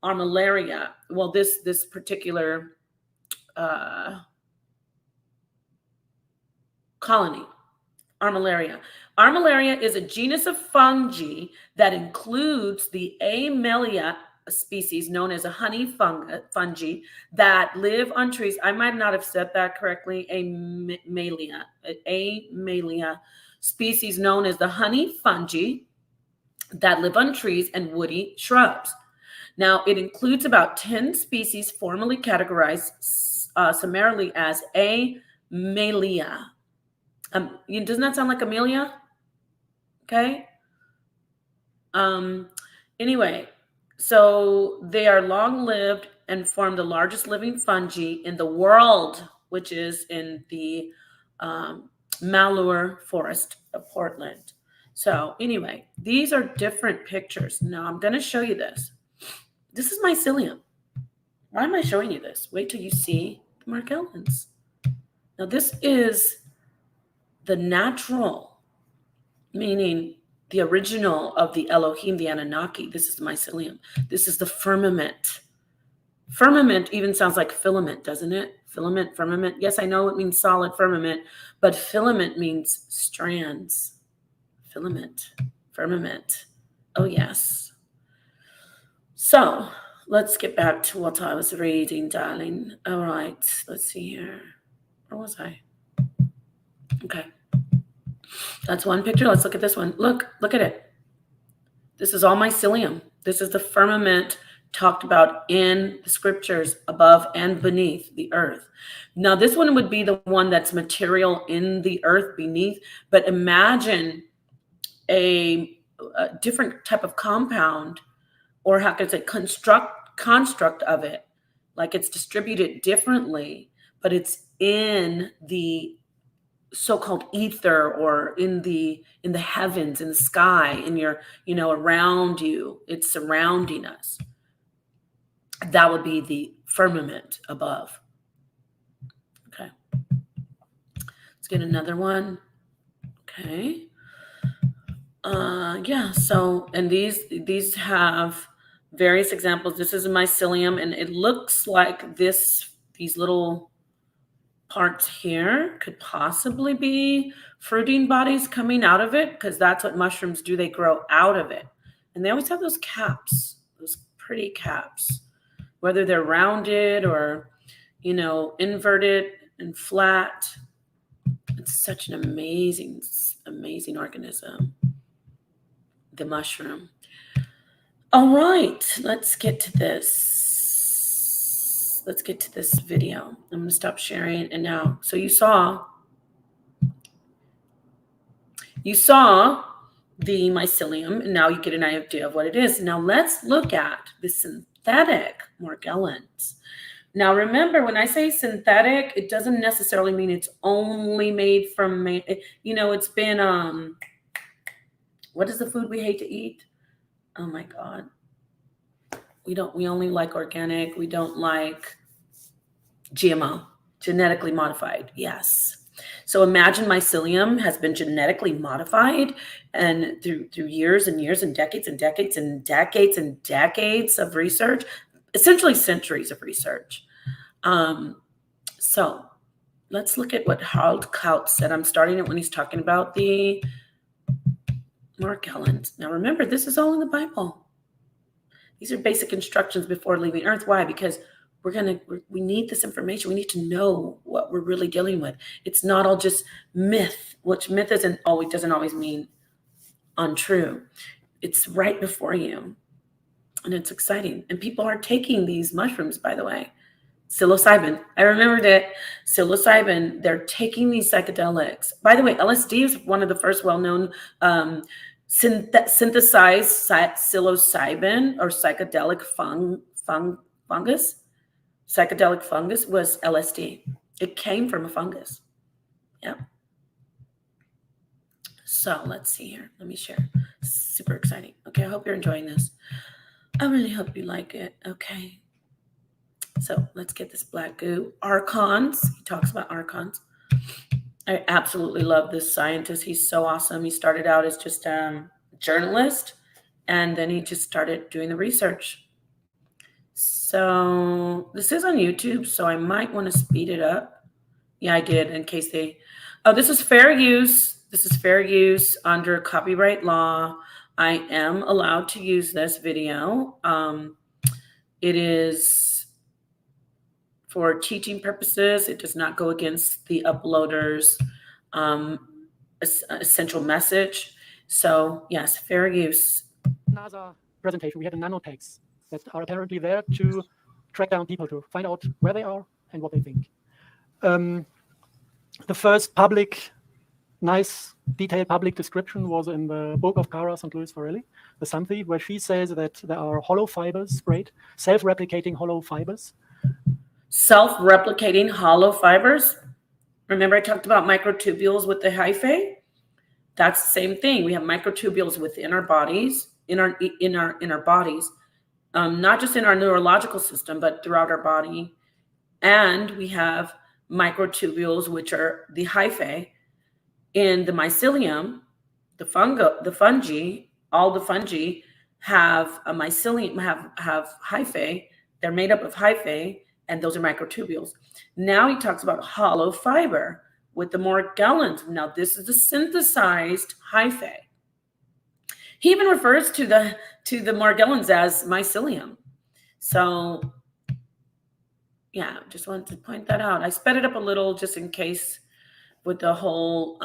Armillaria. Well, this particular colony, Armillaria. Armillaria is a genus of fungi that includes the Amelia species, known as a honey fungi, that live on trees. I might not have said that correctly. Amelia species known as the honey fungi that live on trees and woody shrubs. Now, it includes about 10 species formally categorized summarily as Amelia. Doesn't that sound like Amelia? Okay. Anyway, so they are long-lived and form the largest living fungi in the world, which is in the Malheur Forest of Portland. So anyway, these are different pictures. Now I'm going to show you this. This is mycelium. Why am I showing you this? Wait till you see the Morgellons. Now this is the natural, meaning the original of the Elohim, the Anunnaki. This is the mycelium. This is the firmament. Firmament even sounds like filament, doesn't it? Filament, firmament. Yes, I know it means solid firmament, but filament means strands. Filament, firmament. Oh, yes. So let's get back to what I was reading, darling. All right, let's see here. Where was I? Okay. That's one picture. Let's look at this one. Look at it. This is all mycelium. This is the firmament talked about in the scriptures, above and beneath the earth. Now, this one would be the one that's material in the earth beneath, but imagine a different type of compound, or how could I say construct of it, like it's distributed differently, but it's in the so-called ether, or in the heavens, in the sky, in your, around you. It's surrounding us. That would be the firmament above. Okay. Let's get another one. Okay. Yeah. So, and these have various examples. This is a mycelium, and it looks like these little parts here could possibly be fruiting bodies coming out of it, because that's what mushrooms do. They grow out of it. And they always have those caps, those pretty caps, whether they're rounded or, inverted and flat. It's such an amazing, amazing organism, the mushroom. All right, let's get to this. Let's get to this video. I'm going to stop sharing. And now, so you saw the mycelium, and now you get an idea of what it is. Now let's look at the synthetic Morgellons. Now remember, when I say synthetic, it doesn't necessarily mean it's only made from, it's been, what is the food we hate to eat? Oh my God. We only like organic. We don't like GMO, genetically modified. Yes. So imagine mycelium has been genetically modified, and through years and years and decades and decades and decades and decades of research, essentially centuries of research. So let's look at what Harold Kaut said. I'm starting it when he's talking about the Morgellons. Now remember, this is all in the Bible. These are basic instructions before leaving Earth. Why? Because we need this information. We need to know what we're really dealing with. It's not all just myth, which myth doesn't always mean untrue. It's right before you, and it's exciting. And people are taking these mushrooms, by the way. Psilocybin. I remembered it. Psilocybin. They're taking these psychedelics. By the way, LSD is one of the first well-known synthesized psilocybin or psychedelic fungus. Psychedelic fungus was LSD. It came from a fungus. Yeah. So let's see here. Let me share. Super exciting. Okay, I hope you're enjoying this. I really hope you like it. Okay. So let's get this black goo. Archons. He talks about archons. I absolutely love this scientist. He's so awesome. He started out as just a journalist, and then he just started doing the research. So this is on YouTube, so I might want to speed it up. Yeah, I did in case they... Oh, this is fair use. This is fair use under copyright law. I am allowed to use this video. It is for teaching purposes. It does not go against the uploader's essential message. So yes, fair use. NASA presentation, we had the nanotags that are apparently there to track down people, to find out where they are and what they think. The first public, nice, detailed public description was in the book of Cara St. Louis Varelli, The Sun Thief, where she says that there are hollow fibers, great, self-replicating hollow fibers. Self-replicating hollow fibers. Remember I talked about microtubules with the hyphae? That's the same thing. We have microtubules within our bodies, in our bodies, not just in our neurological system, but throughout our body. And we have microtubules, which are the hyphae in the mycelium. The fungi, all the fungi have a mycelium, have hyphae. They're made up of hyphae, and those are microtubules. Now he talks about hollow fiber with the Morgellons. Now this is a synthesized hyphae. He even refers to the Morgellons as mycelium. So yeah, just wanted to point that out. I sped it up a little just in case with the whole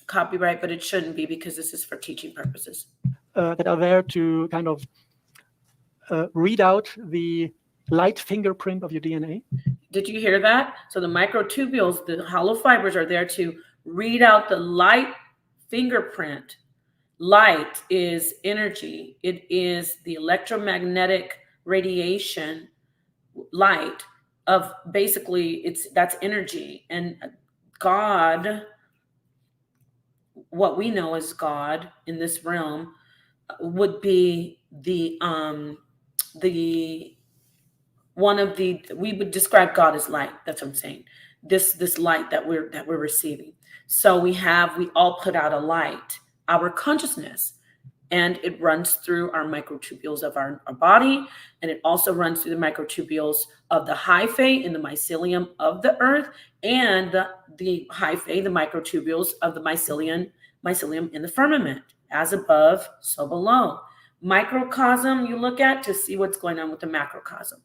copyright, but it shouldn't be because this is for teaching purposes. That are there to kind of read out the light fingerprint of your DNA. Did you hear that? So the microtubules, the hollow fibers, are there to read out the light fingerprint. Light is energy. It is the electromagnetic radiation light of basically that's energy. And God, what we know as God in this realm, would be the we would describe God as light. That's what I'm saying. This light that we're receiving. So we all put out a light, our consciousness, and it runs through our microtubules of our body, and it also runs through the microtubules of the hyphae in the mycelium of the earth, and the hyphae, the microtubules of the mycelium in the firmament. As above, so below. Microcosm you look at to see what's going on with the macrocosm.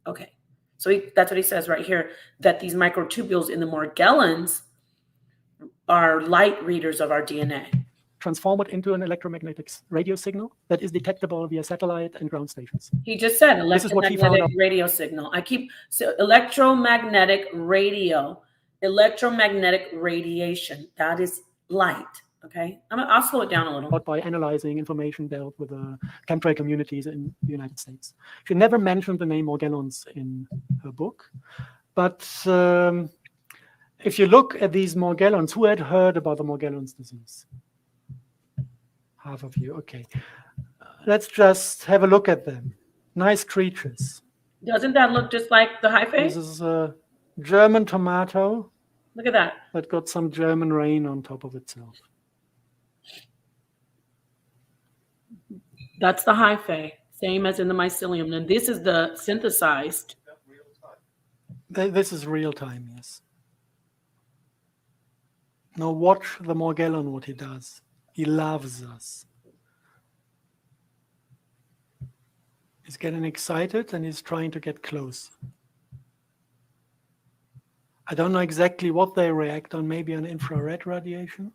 Okay, so that's what he says right here, that these microtubules in the Morgellons are light readers of our DNA. Transform it into an electromagnetic radio signal that is detectable via satellite and ground stations. He just said electromagnetic radio signal. Electromagnetic radio, electromagnetic radiation. That is light. Okay, I'll slow it down a little. By analyzing information dealt with the chemtrail communities in the United States. She never mentioned the name Morgellons in her book, but if you look at these Morgellons, who had heard about the Morgellons disease? Half of you, okay. Let's just have a look at them. Nice creatures. Doesn't that look just like the hyphae? This is a German tomato. Look at that. That got some German rain on top of itself. That's the hyphae, same as in the mycelium. And this is the synthesized. This is real time, yes. Now watch the Morgellon, what he does. He loves us. He's getting excited and he's trying to get close. I don't know exactly what they react on, maybe on infrared radiation.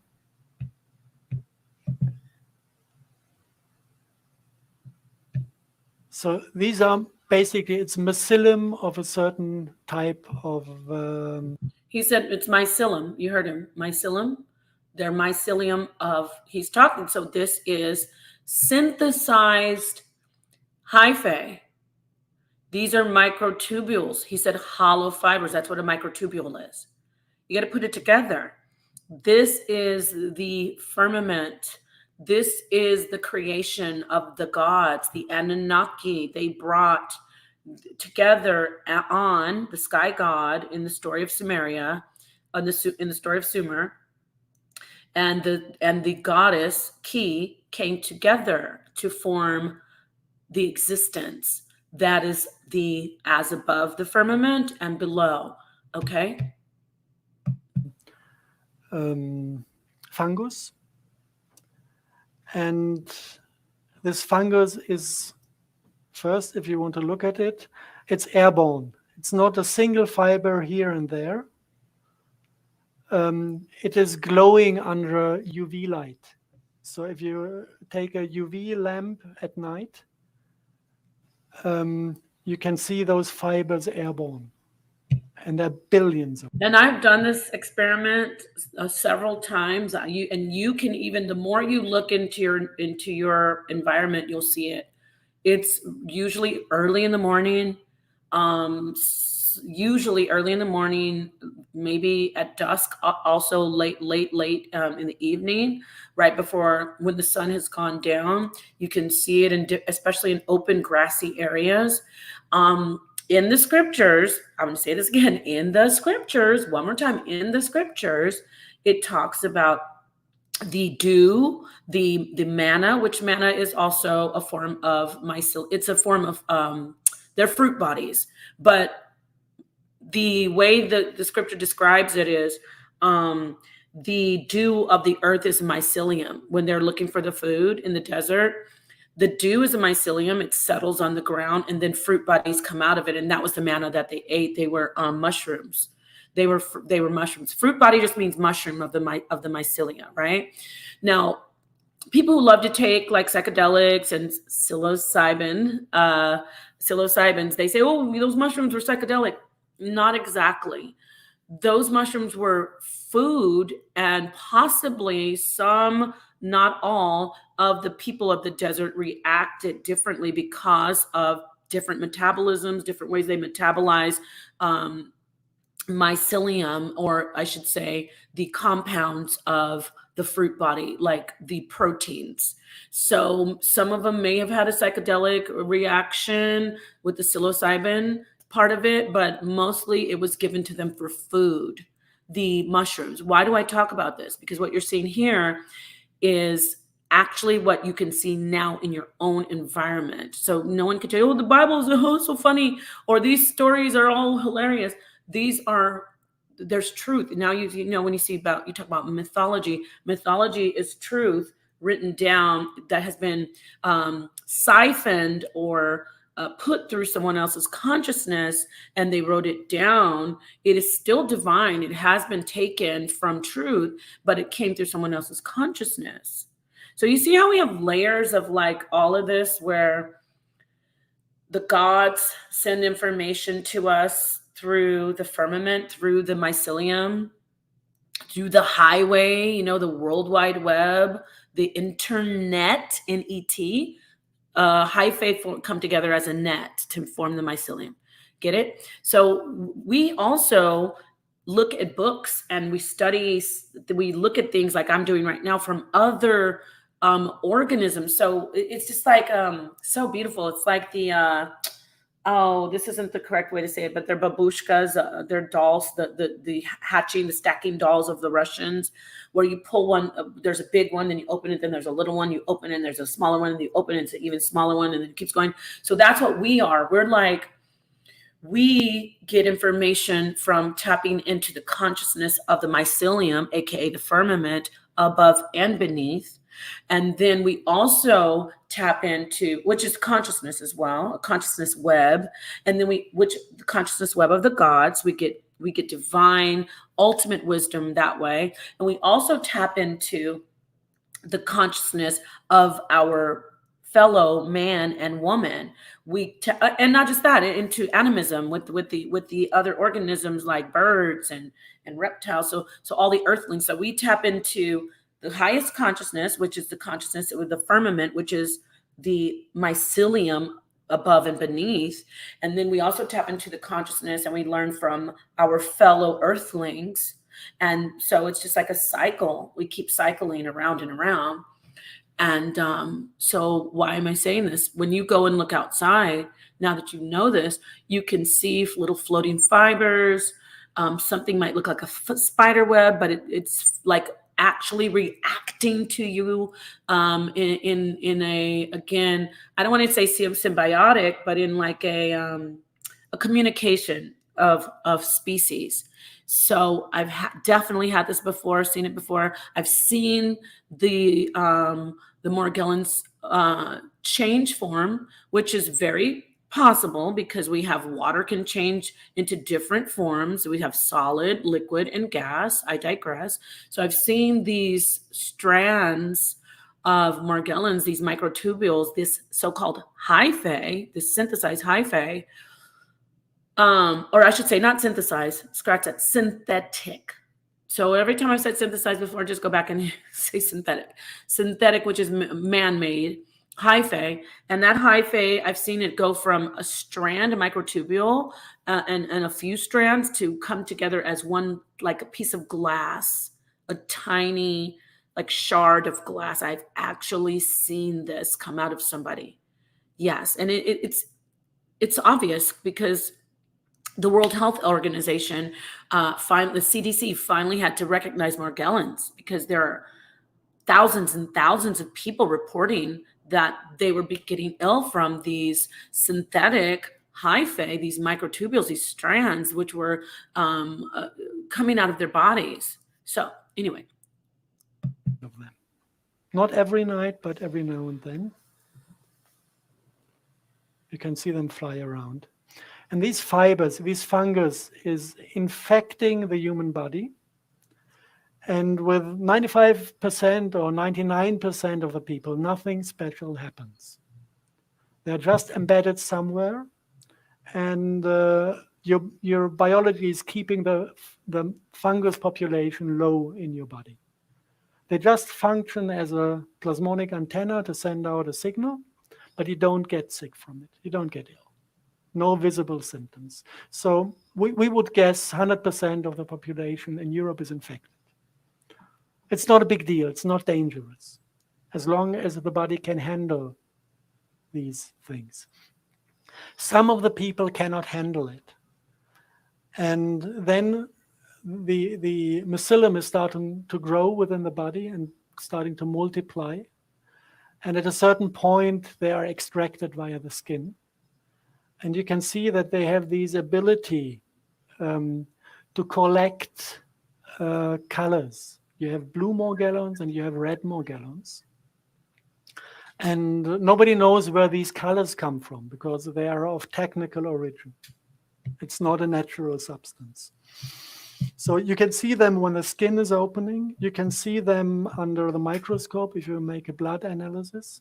So these are basically it's mycelium of a certain type of He said it's mycelium. You heard him. Mycelium. They're mycelium of, he's talking. So this is synthesized hyphae. These are microtubules. He said hollow fibers. That's what a microtubule is. You got to put it together. This is the firmament. This is the creation of the gods, the Anunnaki. They brought together on the sky god in the story of Sumeria, in the story of Sumer, and the goddess Ki came together to form the existence that is the as above the firmament and below. Okay. Fungus, and this fungus is, first, if you want to look at it, it's airborne. It's not a single fiber here and there. It is glowing under UV light. So if you take a UV lamp at night, you can see those fibers airborne. And there are billions of them. And I've done this experiment several times. You can even, the more you look into your environment, you'll see it. It's usually early in the morning. Usually early in the morning, maybe at dusk, also late in the evening, right before when the sun has gone down. You can see it, especially in open grassy areas. In the scriptures, I'm going to say this again, in the scriptures, one more time, in the scriptures, it talks about the dew, the manna, which manna is also a form of mycelium. It's a form of, they're fruit bodies. But the way that the scripture describes it is the dew of the earth is mycelium. When they're looking for the food in the desert, the dew is a mycelium. It settles on the ground, and then fruit bodies come out of it. And that was the manna that they ate. They were mushrooms. They were mushrooms. Fruit body just means mushroom of the mycelia, right? Now, people who love to take like psychedelics and psilocybins, they say, oh, those mushrooms were psychedelic. Not exactly. Those mushrooms were food, and possibly some, not all, of the people of the desert reacted differently because of different metabolisms, different ways they metabolize mycelium, or I should say the compounds of the fruit body, like the proteins. So some of them may have had a psychedelic reaction with the psilocybin part of it, but mostly it was given to them for food. The mushrooms. Why do I talk about this? Because what you're seeing here is actually what you can see now in your own environment. So no one can tell you, oh, the Bible is so funny, or these stories are all hilarious. There's truth. Now you know when you talk about mythology. Mythology is truth written down that has been siphoned or put through someone else's consciousness, and they wrote it down. It is still divine. It has been taken from truth, but it came through someone else's consciousness. So you see how we have layers of like all of this, where the gods send information to us through the firmament, through the mycelium, through the highway, the World Wide Web, the internet, N-E-T. Hyphae come together as a net to form the mycelium. Get it? So we also look at books, and we look at things like I'm doing right now from other organisms. So it's just like so beautiful. It's like the this isn't the correct way to say it, but they're babushkas, they're dolls, the hatching, the stacking dolls of the Russians, where you pull one, there's a big one, then you open it, then there's a little one, you open it, and there's a smaller one, and you open it, it's an even smaller one, and then it keeps going. So that's what we are. We're like, we get information from tapping into the consciousness of the mycelium, aka the firmament, above and beneath. And then we also tap into, which is consciousness as well, a consciousness web. And then the consciousness web of the gods, we get divine, ultimate wisdom that way. And we also tap into the consciousness of our fellow man and woman. And not just that, into animism with the other organisms like birds and reptiles. So all the earthlings. So we tap into the highest consciousness, which is the consciousness with the firmament, which is the mycelium above and beneath. And then we also tap into the consciousness and we learn from our fellow earthlings. And so it's just like a cycle. We keep cycling around and around. And so why am I saying this? When you go and look outside, now that you know this, you can see little floating fibers. Something might look like a spider web, but it's like actually reacting to you in a, again, I don't want to say symbiotic, but in like a communication of species. So I've definitely had this before, seen it before. I've seen the Morgellons change form, which is very possible because we have water can change into different forms. We have solid, liquid, and gas. I digress. So I've seen these strands of Morgellons, these microtubules, this so-called hyphae, this synthesized hyphae, or I should say not synthesized, scratch that, synthetic. So every time I've said synthesized before, just go back and say synthetic. Synthetic, which is man-made, hyphae. And that hyphae, I've seen it go from a strand, a microtubule, and a few strands to come together as one, like a piece of glass, a tiny, like shard of glass. I've actually seen this come out of somebody. Yes, and it's obvious because the World Health Organization, the CDC finally had to recognize Morgellons because there are thousands and thousands of people reporting that they were getting ill from these synthetic hyphae, these microtubules, these strands, which were coming out of their bodies. So anyway. Of them. Not every night, but every now and then. You can see them fly around. And these fibers, this fungus is infecting the human body. And with 95% or 99% of the people, nothing special happens. They're just embedded somewhere. And your biology is keeping the fungus population low in your body. They just function as a plasmonic antenna to send out a signal, but you don't get sick from it. You don't get ill. No visible symptoms. So we would guess 100% of the population in Europe is infected. It's not a big deal. It's not dangerous, as long as the body can handle these things. Some of the people cannot handle it. And then the mycelium is starting to grow within the body and starting to multiply. And at a certain point, they are extracted via the skin. And you can see that they have this ability to collect colors. You have blue Morgellons and you have red Morgellons. And nobody knows where these colors come from because they are of technical origin. It's not a natural substance. So you can see them when the skin is opening. You can see them under the microscope if you make a blood analysis.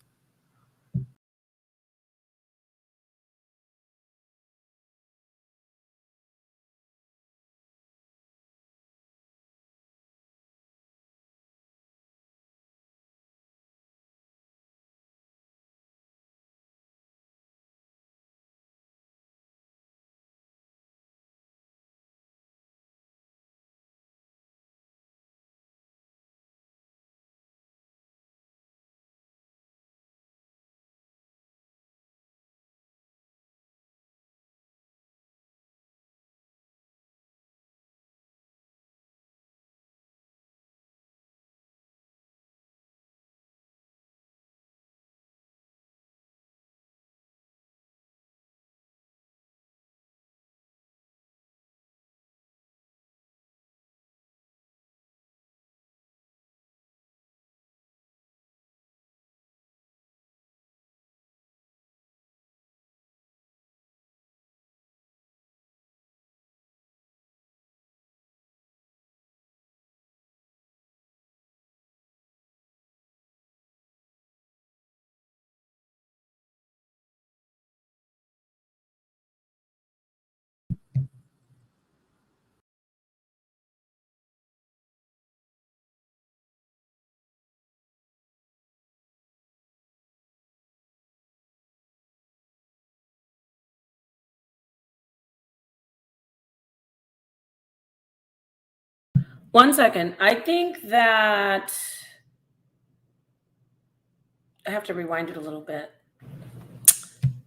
1 second. I think that I have to rewind it a little bit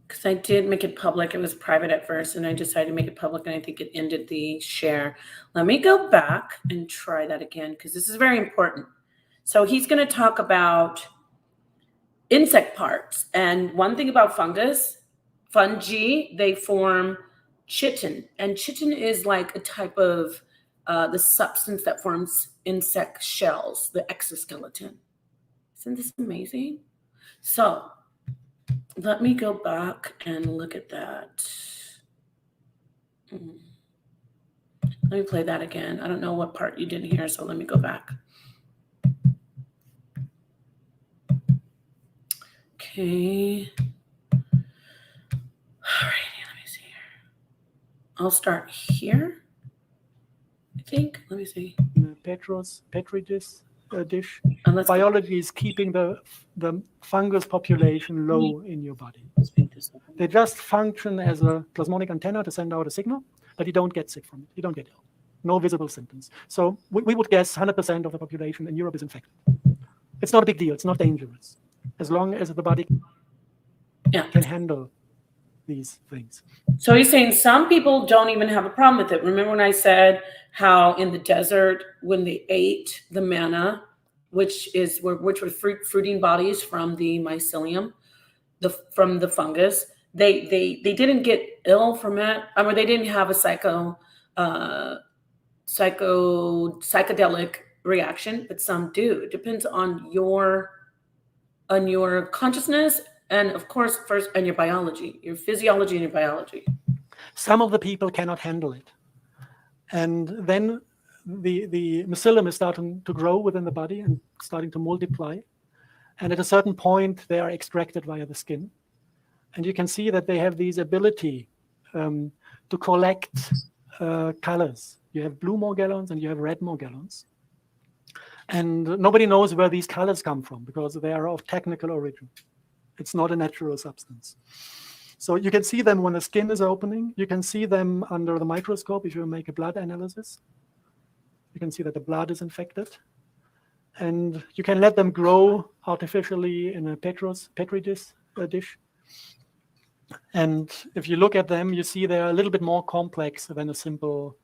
because I did make it public. It was private at first, and I decided to make it public, and I think it ended the share. Let me go back and try that again because this is very important. So he's going to talk about insect parts. And one thing about fungi, they form chitin. And chitin is like a type of the substance that forms insect shells, the exoskeleton. Isn't this amazing? So let me go back and look at that. Let me play that again. I don't know what part you didn't hear, so let me go back. Okay. All right, let me see here. I'll start here, I think. Let me see. Petri dish. Let's Biology is keeping the fungus population low in your body. They just function as a plasmonic antenna to send out a signal, but you don't get sick from it. You don't get ill. No visible symptoms. So we would guess 100% of the population in Europe is infected. It's not a big deal. It's not dangerous. As long as the body can handle these things. So he's saying some people don't even have a problem with it. Remember when I said how in the desert, when they ate the manna, which were fruiting bodies from the mycelium, from the fungus, they didn't get ill from it. I mean, they didn't have a psychedelic reaction, but some do. It depends on your consciousness, and of course, first, and your biology, your physiology and your biology. Some of the people cannot handle it. And then the mycelium is starting to grow within the body and starting to multiply. And at a certain point, they are extracted via the skin. And you can see that they have this ability to collect colors. You have blue morgellons and you have red morgellons. And nobody knows where these colors come from because they are of technical origin. It's not a natural substance. So you can see them when the skin is opening. You can see them under the microscope if you make a blood analysis. You can see that the blood is infected. And you can let them grow artificially in a Petri dish. And if you look at them, you see they're a little bit more complex than a simple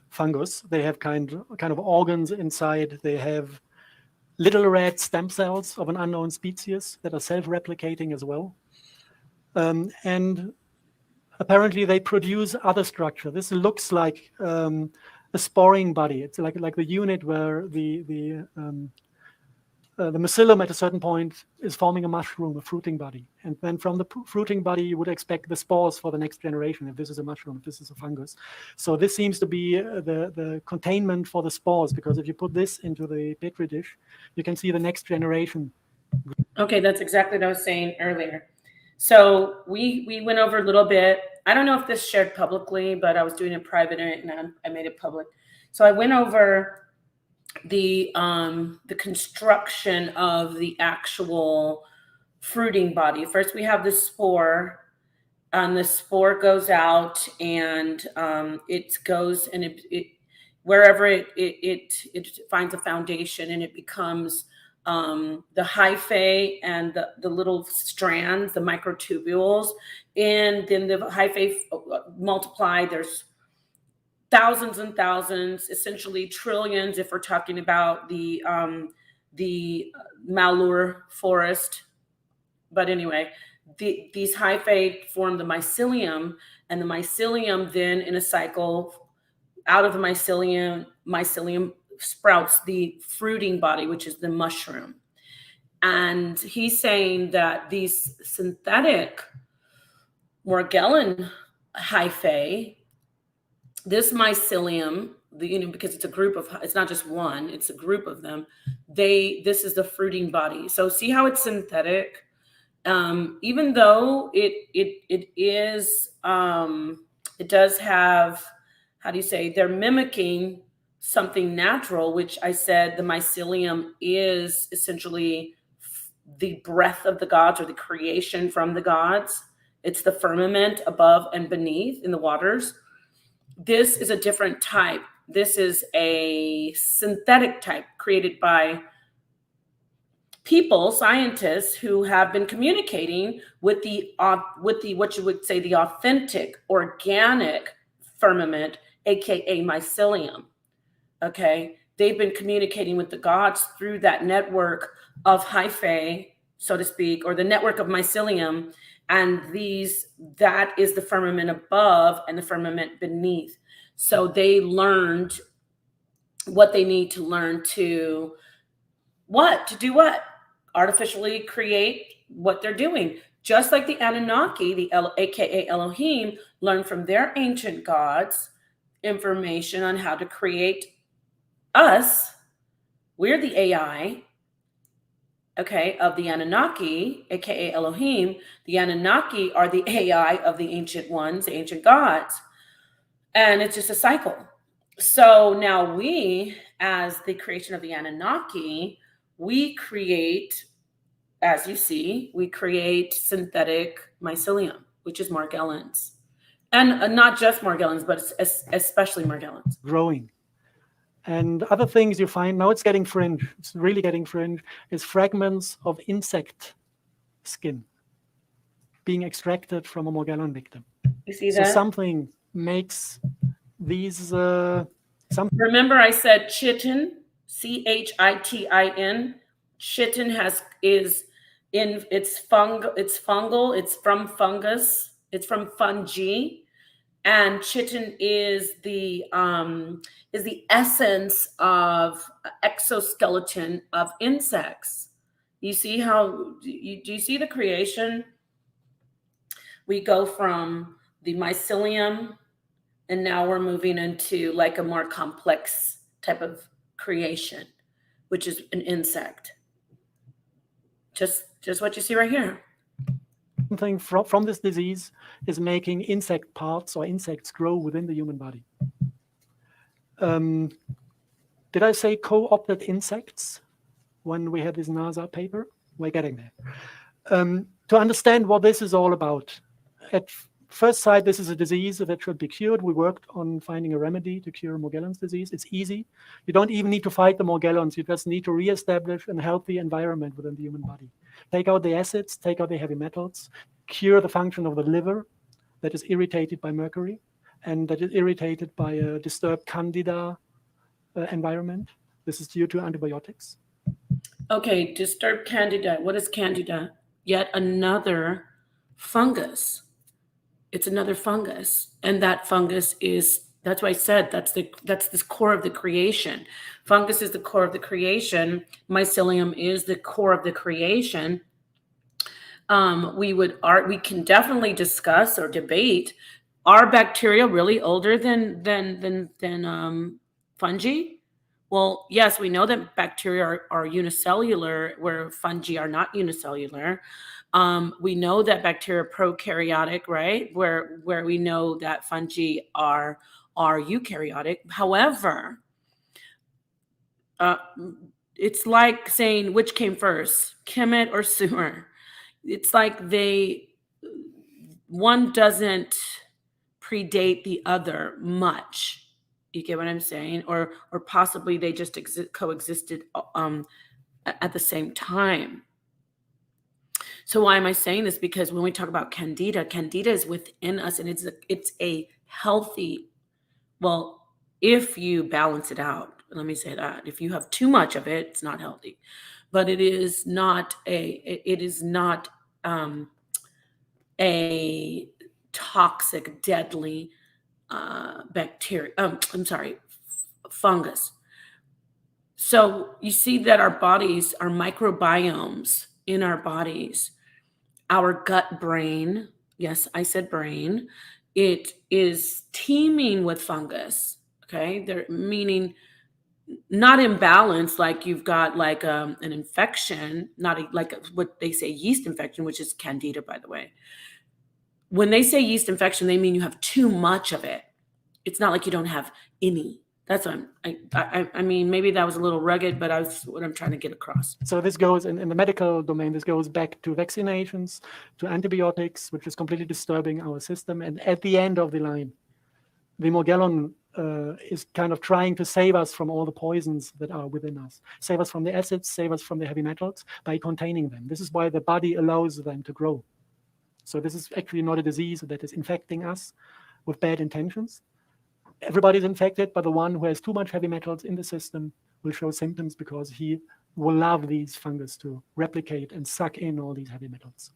fungus. They have kind of organs inside. They have little red stem cells of an unknown species that are self-replicating as well. And apparently they produce other structure. This looks like a sporing body. It's like the unit where the mycelium at a certain point is forming a mushroom, a fruiting body. And then from the fruiting body, you would expect the spores for the next generation, if this is a mushroom, if this is a fungus. So this seems to be the containment for the spores, because if you put this into the Petri dish, you can see the next generation. Okay, that's exactly what I was saying earlier. So we went over a little bit. I don't know if this shared publicly, but I was doing it private and I made it public. So I went over the construction of the actual fruiting body. First, we have the spore, and the spore goes out, and it goes, and it wherever it finds a foundation, and it becomes the hyphae and the little strands, the microtubules, and then the hyphae multiply. There's thousands and thousands, essentially trillions, if we're talking about the Malur forest. But anyway, these hyphae form the mycelium, and the mycelium then, in a cycle, out of the mycelium sprouts the fruiting body, which is the mushroom. And he's saying that these synthetic Morgellon hyphae, this mycelium, because it's a group of, it's not just one, it's a group of them. This is the fruiting body. So see how it's synthetic, even though it does have, how do you say, they're mimicking something natural, which I said the mycelium is essentially the breath of the gods, or the creation from the gods. It's the firmament above and beneath in the waters. This is a different type. This is a synthetic type created by people, scientists who have been communicating with the what you would say the authentic organic firmament, aka mycelium. Okay, they've been communicating with the gods through that network of hyphae, so to speak, or the network of mycelium, and that is the firmament above and the firmament beneath. So they learned what they need to learn to do what? Artificially create what they're doing. Just like the Anunnaki, aka Elohim, learned from their ancient gods information on how to create us. We're the AI, okay, of the Anunnaki, aka Elohim. The Anunnaki are the AI of the ancient ones, the ancient gods. And it's just a cycle. So now we, as the creation of the Anunnaki, we create, as you see, we create synthetic mycelium, which is Morgellons. And not just Morgellons, but especially Morgellons. Growing. And other things you find, now it's getting fringe, it's really getting fringe, is fragments of insect skin being extracted from a Morgellon victim. You see So that? something makes these, Remember I said chitin, CHITIN. Chitin it's fungal, it's from fungus, it's from fungi. And chitin is the essence of exoskeleton of insects. You see how, do you see the creation? We go from the mycelium, and now we're moving into like a more complex type of creation, which is an insect. Just what you see right here. something from this disease is making insect parts or insects grow within the human body. Did I say co-opted insects when we had this NASA paper? We're getting there. To understand what this is all about, at first sight, this is a disease that should be cured. We worked on finding a remedy to cure Morgellons disease. It's easy. You don't even need to fight the Morgellons. You just need to reestablish a healthy environment within the human body. Take out the acids, take out the heavy metals, cure the function of the liver that is irritated by mercury and that is irritated by a disturbed candida environment. This is due to antibiotics. Okay, disturbed candida. What is candida? Yet another fungus. It's another fungus. And that fungus that's why I said that's this core of the creation. Fungus is the core of the creation. Mycelium is the core of the creation. We can definitely discuss or debate, are bacteria really older than fungi? Well, yes, we know that bacteria are unicellular, where fungi are not unicellular. We know that bacteria are prokaryotic, right? Where we know that fungi are eukaryotic. However, it's like saying which came first, Kemet or Sumer. It's like one doesn't predate the other much. You get what I'm saying? Or possibly they just coexisted at the same time. So why am I saying this? Because when we talk about candida is within us, and it's a healthy, well, if you balance it out, let me say that. If you have too much of it, it's not healthy. But it is not a toxic, deadly fungus. So you see that our bodies, our microbiomes in our bodies, our gut brain, yes, I said brain, it is teeming with fungus. Okay, they're meaning not imbalanced, like you've got like an infection, like what they say yeast infection, which is candida, by the way. When they say yeast infection, they mean you have too much of it. It's not like you don't have any. That's what I mean, maybe that was a little rugged, but what I'm trying to get across. So this goes in the medical domain, this goes back to vaccinations, to antibiotics, which is completely disturbing our system. And at the end of the line, the Morgellon is kind of trying to save us from all the poisons that are within us, save us from the acids, save us from the heavy metals by containing them. This is why the body allows them to grow. So this is actually not a disease that is infecting us with bad intentions. Everybody's infected, but the one who has too much heavy metals in the system will show symptoms because he will allow these fungus to replicate and suck in all these heavy metals.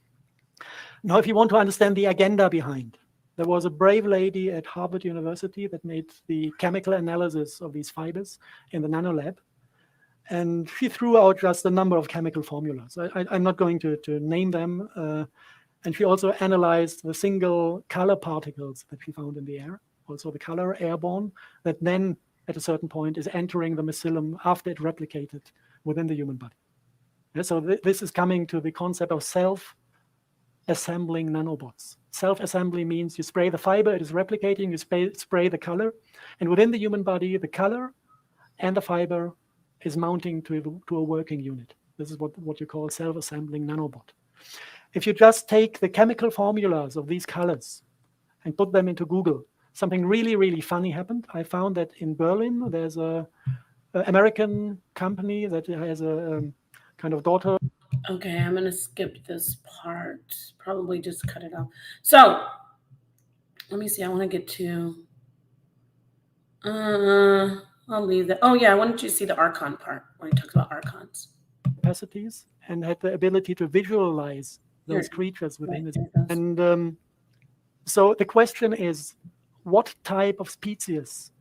Now, if you want to understand the agenda behind, there was a brave lady at Harvard University that made the chemical analysis of these fibers in the nanolab. And she threw out just a number of chemical formulas. I'm not going to name them. And she also analyzed the single color particles that she found in the air, also the color airborne, that then at a certain point is entering the mycelium after it replicated within the human body. Yeah, so this is coming to the concept of self-assembling nanobots. Self-assembly means you spray the fiber, it is replicating, you spray the color, and within the human body, the color and the fiber is mounting to a working unit. This is what you call self-assembling nanobot. If you just take the chemical formulas of these colors and put them into Google, something really, really funny happened. I found that in Berlin, there's an American company that has a kind of daughter. Okay, I'm going to skip this part. Probably just cut it off. So, let me see. I want to get to... I'll leave that. Oh, yeah, I wanted you to see the archon part when he talks about archons. Capacities and had the ability to visualize those creatures within it. And so the question is, what type of species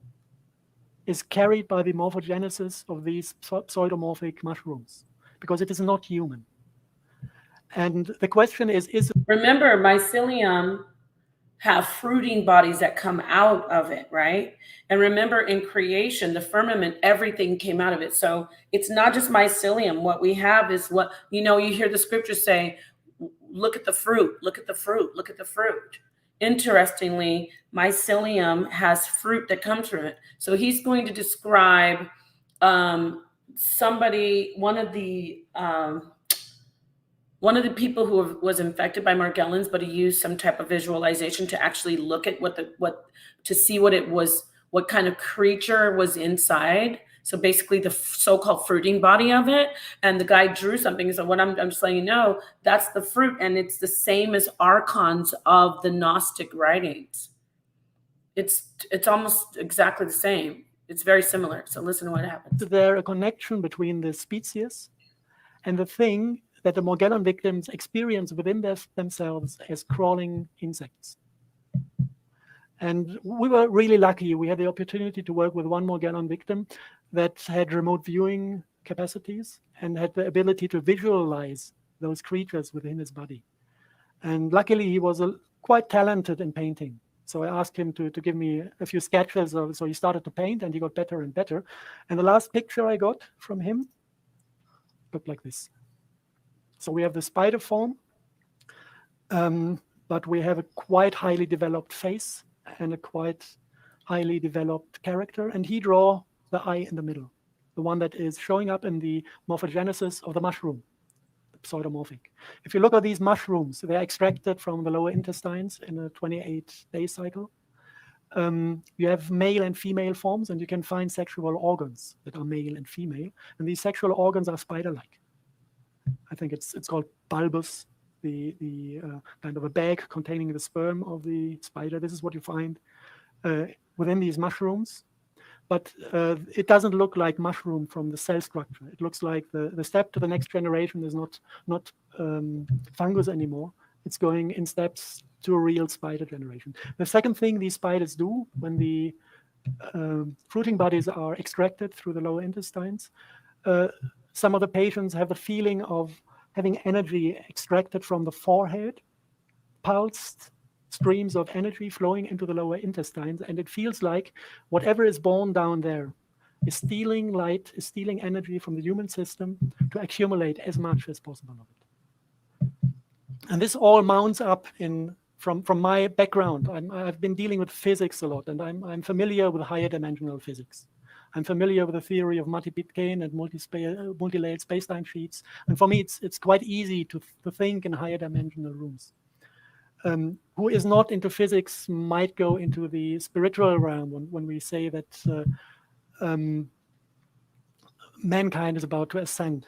is carried by the morphogenesis of these pseudomorphic mushrooms? Because it is not human. And the question is remember, mycelium have fruiting bodies that come out of it, right? And remember, in creation, the firmament, everything came out of it. So it's not just mycelium. What we have is what, you hear the scriptures say, look at the fruit, look at the fruit, look at the fruit. Interestingly, mycelium has fruit that comes from it. So he's going to describe one of the people who was infected by Morgellons, but he used some type of visualization to actually look at to see what it was, what kind of creature was inside. So basically the so-called fruiting body of it. And the guy drew something. So what I'm just letting you know, that's the fruit. And it's the same as archons of the Gnostic writings. It's almost exactly the same. It's very similar. So listen to what happens. Is there a connection between the species and the thing that the Morgellon victims experience within themselves as crawling insects? And we were really lucky. We had the opportunity to work with one Morgellon victim that had remote viewing capacities and had the ability to visualize those creatures within his body. And luckily, he was quite talented in painting. So I asked him to give me a few sketches. So he started to paint and he got better and better. And the last picture I got from him looked like this. So we have the spider form, but we have a quite highly developed face and a quite highly developed character. And he draw the eye in the middle, the one that is showing up in the morphogenesis of the mushroom, the pseudomorphic. If you look at these mushrooms, they're extracted from the lower intestines in a 28-day cycle. You have male and female forms, and you can find sexual organs that are male and female. And these sexual organs are spider-like. I think it's called bulbus, the kind of a bag containing the sperm of the spider. This is what you find within these mushrooms. But it doesn't look like mushroom from the cell structure. It looks like the step to the next generation is not fungus anymore. It's going in steps to a real spider generation. The second thing these spiders do when the fruiting bodies are extracted through the lower intestines, some of the patients have the feeling of having energy extracted from the forehead, pulsed streams of energy flowing into the lower intestines, and it feels like whatever is born down there is stealing light, is stealing energy from the human system to accumulate as much as possible of it. And this all mounts up from my background. I've been dealing with physics a lot, and I'm familiar with higher dimensional physics. I'm familiar with the theory of multi-Bitcoin and multi-layered space-time sheets. And for me, it's quite easy to think in higher dimensional rooms. who is not into physics might go into the spiritual realm when we say that mankind is about to ascend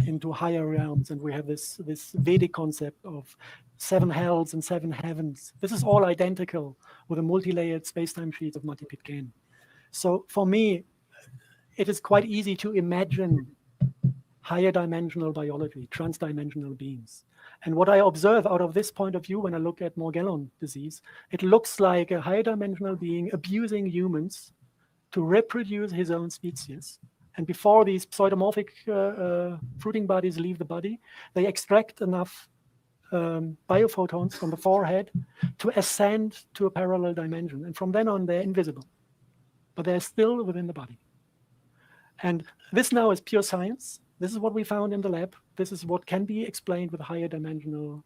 into higher realms, and we have this Vedic concept of 7 hells and 7 heavens. This is all identical with the multi-layered space-time sheets of Matti Pitcairn. So for me, it is quite easy to imagine higher dimensional biology, transdimensional beings. And what I observe out of this point of view when I look at Morgellon disease, it looks like a higher dimensional being abusing humans to reproduce his own species. And before these pseudomorphic fruiting bodies leave the body, they extract enough biophotons from the forehead to ascend to a parallel dimension. And from then on, they're invisible, but they're still within the body. And this now is pure science. This is what we found in the lab. This is what can be explained with higher dimensional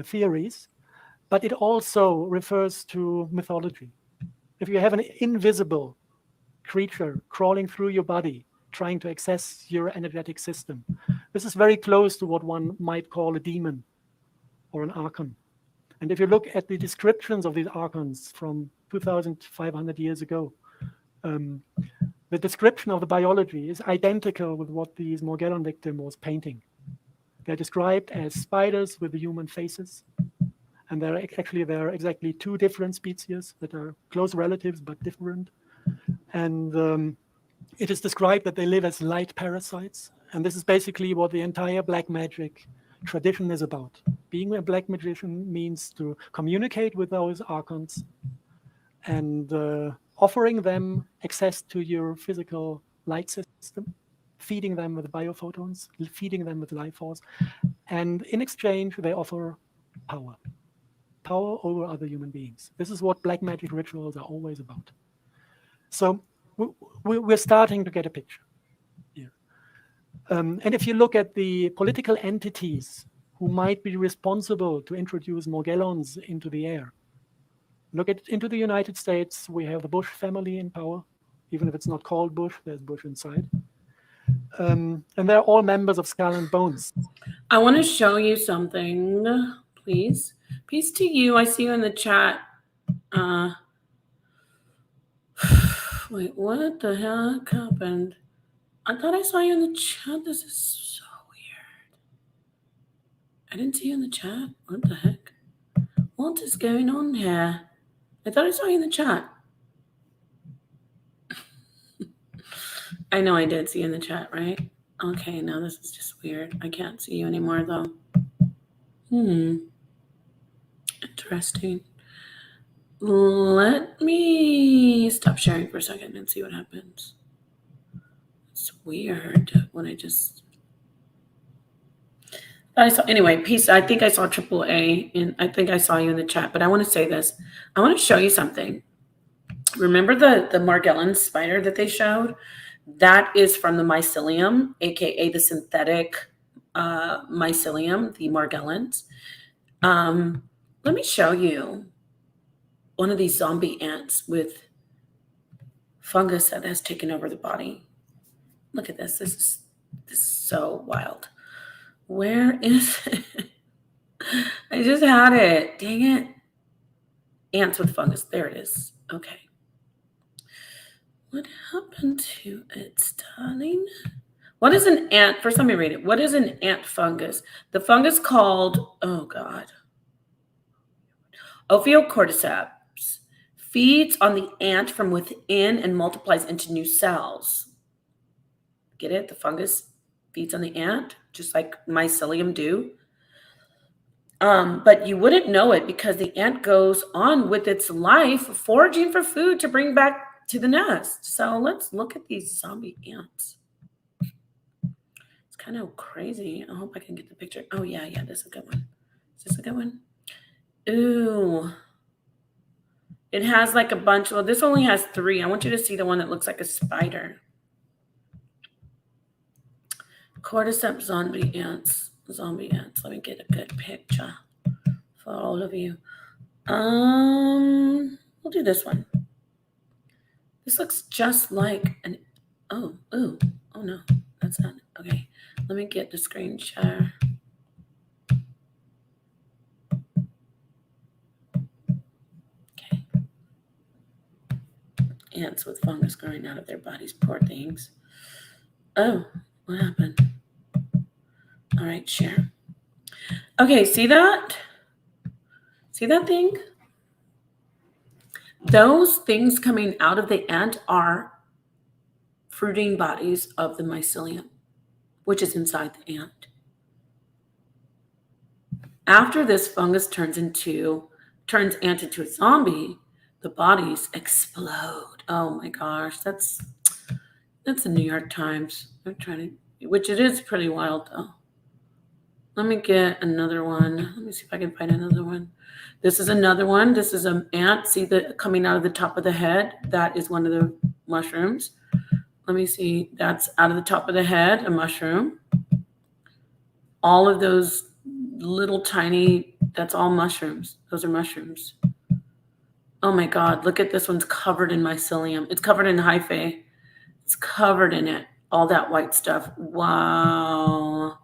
theories. But it also refers to mythology. If you have an invisible creature crawling through your body, trying to access your energetic system, this is very close to what one might call a demon or an archon. And if you look at the descriptions of these archons from 2,500 years ago, the description of the biology is identical with what these Morgellon victim was painting. They're described as spiders with human faces. And there are exactly 2 different species that are close relatives but different. And it is described that they live as light parasites. And this is basically what the entire black magic tradition is about. Being a black magician means to communicate with those archons and offering them access to your physical light system, feeding them with biophotons, feeding them with life force. And in exchange, they offer power over other human beings. This is what black magic rituals are always about. So we're starting to get a picture here. And if you look at the political entities who might be responsible to introduce Morgellons into the air, look into the United States, we have the Bush family in power. Even if it's not called Bush, there's Bush inside. And they're all members of Skull and Bones. I want to show you something, please. Peace to you. I see you in the chat. Wait, what the heck happened? I thought I saw you in the chat. This is so weird. I didn't see you in the chat. What the heck? What is going on here? I thought I saw you in the chat. I know I did see you in the chat, right? Okay, now this is just weird. I can't see you anymore, though. Interesting. Let me stop sharing for a second and see what happens. It's weird when I just... Anyway, peace. I think I saw AAA, and I think I saw you in the chat, but I want to say this. I want to show you something. Remember the Morgellon spider that they showed? That is from the mycelium, aka the synthetic mycelium, the Morgellons. Let me show you one of these zombie ants with fungus that has taken over the body. Look at this. This is so wild. Where is it? I just had it. Dang it. Ants with fungus. There it is. Okay. What happened to it, darling? What is an ant? First, let me read it. What is an ant fungus? The fungus called, oh God, Ophiocordyceps feeds on the ant from within and multiplies into new cells. Get it? The fungus feeds on the ant, just like mycelium do. But you wouldn't know it because the ant goes on with its life, foraging for food to bring back to the nest. So let's look at these zombie ants. It's kind of crazy. I hope I can get the picture. Oh, yeah, this is a good one. Is this a good one? Ooh. It has like a bunch. Well, this only has 3. I want you to see the one that looks like a spider. Cordyceps zombie ants. Let me get a good picture for all of you. We'll do this one. This looks just like an, oh no, that's not, okay. Let me get the screen share. ants with fungus growing out of their bodies. Poor things. Oh, what happened? All right, share. Okay, see that? See that thing? Those things coming out of the ant are fruiting bodies of the mycelium, which is inside the ant. After this fungus turns ant into a zombie, the bodies explode. Oh my gosh, that's the New York Times. I'm trying to, which it is pretty wild though. Let me get another one. Let me see if I can find another one. This is another one. This is an ant. See the coming out of the top of the head? That is one of the mushrooms. Let me see. That's out of the top of the head, a mushroom. All of those little tiny, that's all mushrooms. Those are mushrooms. Oh my God, look at this one's covered in mycelium. It's covered in hyphae. It's covered in it. All that white stuff. Wow.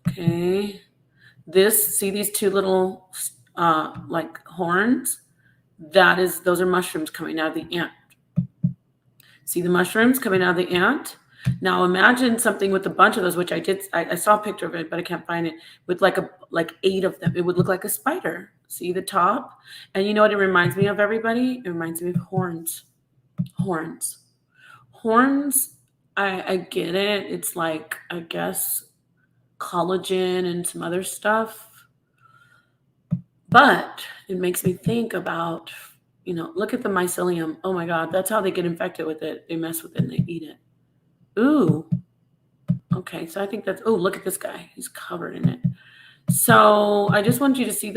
Okay. See these two little like horns? Those are mushrooms coming out of the ant. See the mushrooms coming out of the ant? Now imagine something with a bunch of those, which I saw a picture of it, but I can't find it, with like 8 of them. It would look like a spider. See the top? And you know what it reminds me of, everybody? It reminds me of horns. Horns. Horns, I get it. It's like, I guess, collagen and some other stuff. But it makes me think about, look at the mycelium. Oh my God, that's how they get infected with it. They mess with it and they eat it. Ooh. Okay, so I think look at this guy. He's covered in it. So I just want you to see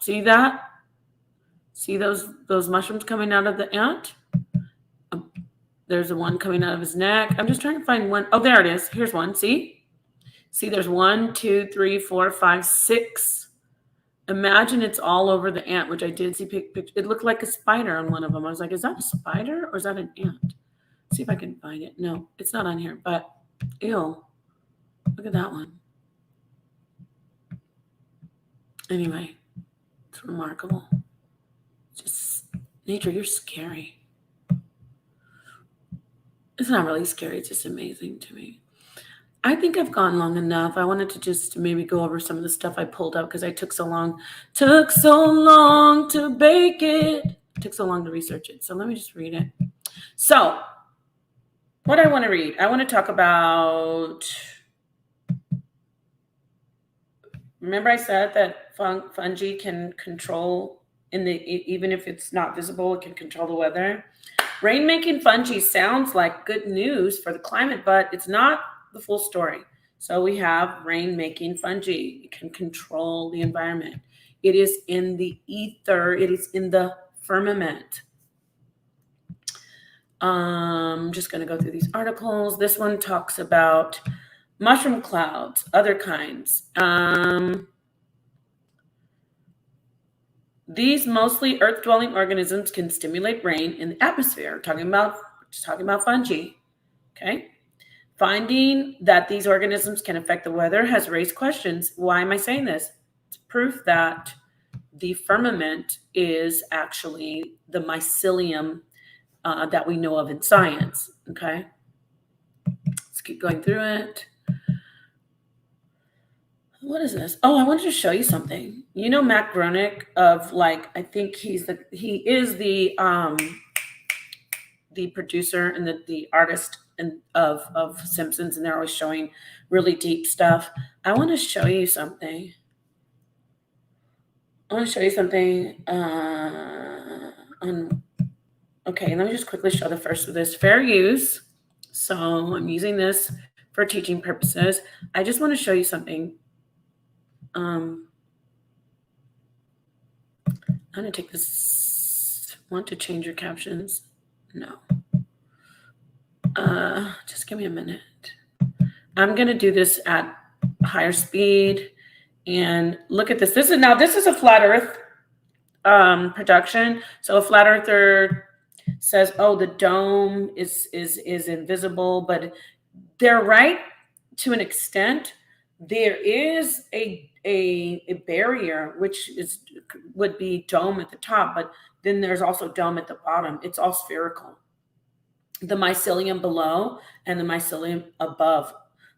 see that? See those mushrooms coming out of the ant? There's the one coming out of his neck. I'm just trying to find one. Oh, there it is. Here's one. See, there's 1, 2, 3, 4, 5, 6. Imagine it's all over the ant, which I did see pictures. It looked like a spider on one of them. I was like, is that a spider or is that an ant? See if I can find it. No, it's not on here, but ew, look at that one. Anyway, it's remarkable. Just nature, you're scary. It's not really scary. It's just amazing to me. I think I've gone long enough. I wanted to just maybe go over some of the stuff I pulled up because I took so long to bake it. It took so long to research it. So let me just read it. So what I want to read, I want to talk about, remember I said that fungi can control, even if it's not visible, it can control the weather. Rain-making fungi sounds like good news for the climate, but it's not the full story. So we have rain-making fungi. It can control the environment. It is in the ether. It is in the firmament. I'm just going to go through these articles. This one talks about mushroom clouds, other kinds. These mostly earth-dwelling organisms can stimulate rain in the atmosphere. Talking about fungi. Okay. Finding that these organisms can affect the weather has raised questions. Why am I saying this? It's proof that the firmament is actually the mycelium that we know of in science. Okay. Let's keep going through it. What is this? Oh, I wanted to show you something. You know Matt Groening of I think he is the producer and the artist of Simpsons, and they're always showing really deep stuff. I want to show you something. Okay, let me just quickly show the first of this. Fair use. So I'm using this for teaching purposes. I just want to show you something. I'm going to take this. Want to change your captions? No. Just give me a minute. I'm going to do this at higher speed and look at this. This is a flat earth production. So a flat earther says, oh, the dome is invisible, but they're right to an extent. There is a barrier, which would be dome at the top, but then there's also dome at the bottom. It's all spherical. the mycelium below and the mycelium above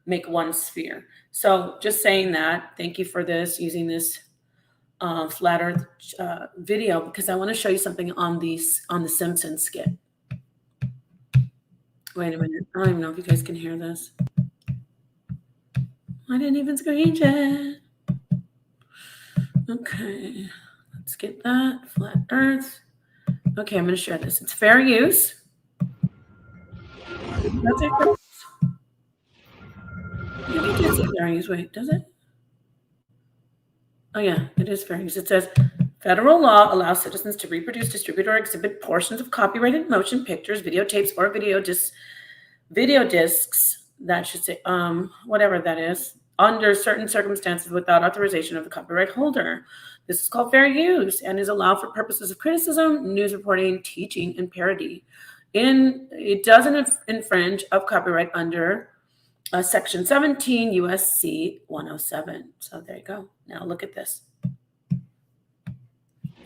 make one sphere. So just saying that, thank you for this, using this flat earth video, because I want to show you something on the Simpsons skit. Wait a minute. I don't even know if you guys can hear this. I didn't even screen share. Okay, let's get that. Flat earth. Okay, I'm going to share this. It's fair use. That's it. Maybe it does say fair use. Wait, does it? Oh, yeah, it is fair use. It says, federal law allows citizens to reproduce, distribute, or exhibit portions of copyrighted motion pictures, videotapes, or video discs, that should say, whatever that is, under certain circumstances without authorization of the copyright holder. This is called fair use and is allowed for purposes of criticism, news reporting, teaching, and parody. It doesn't infringe of copyright under Section 17 USC 107. So there you go. Now look at this.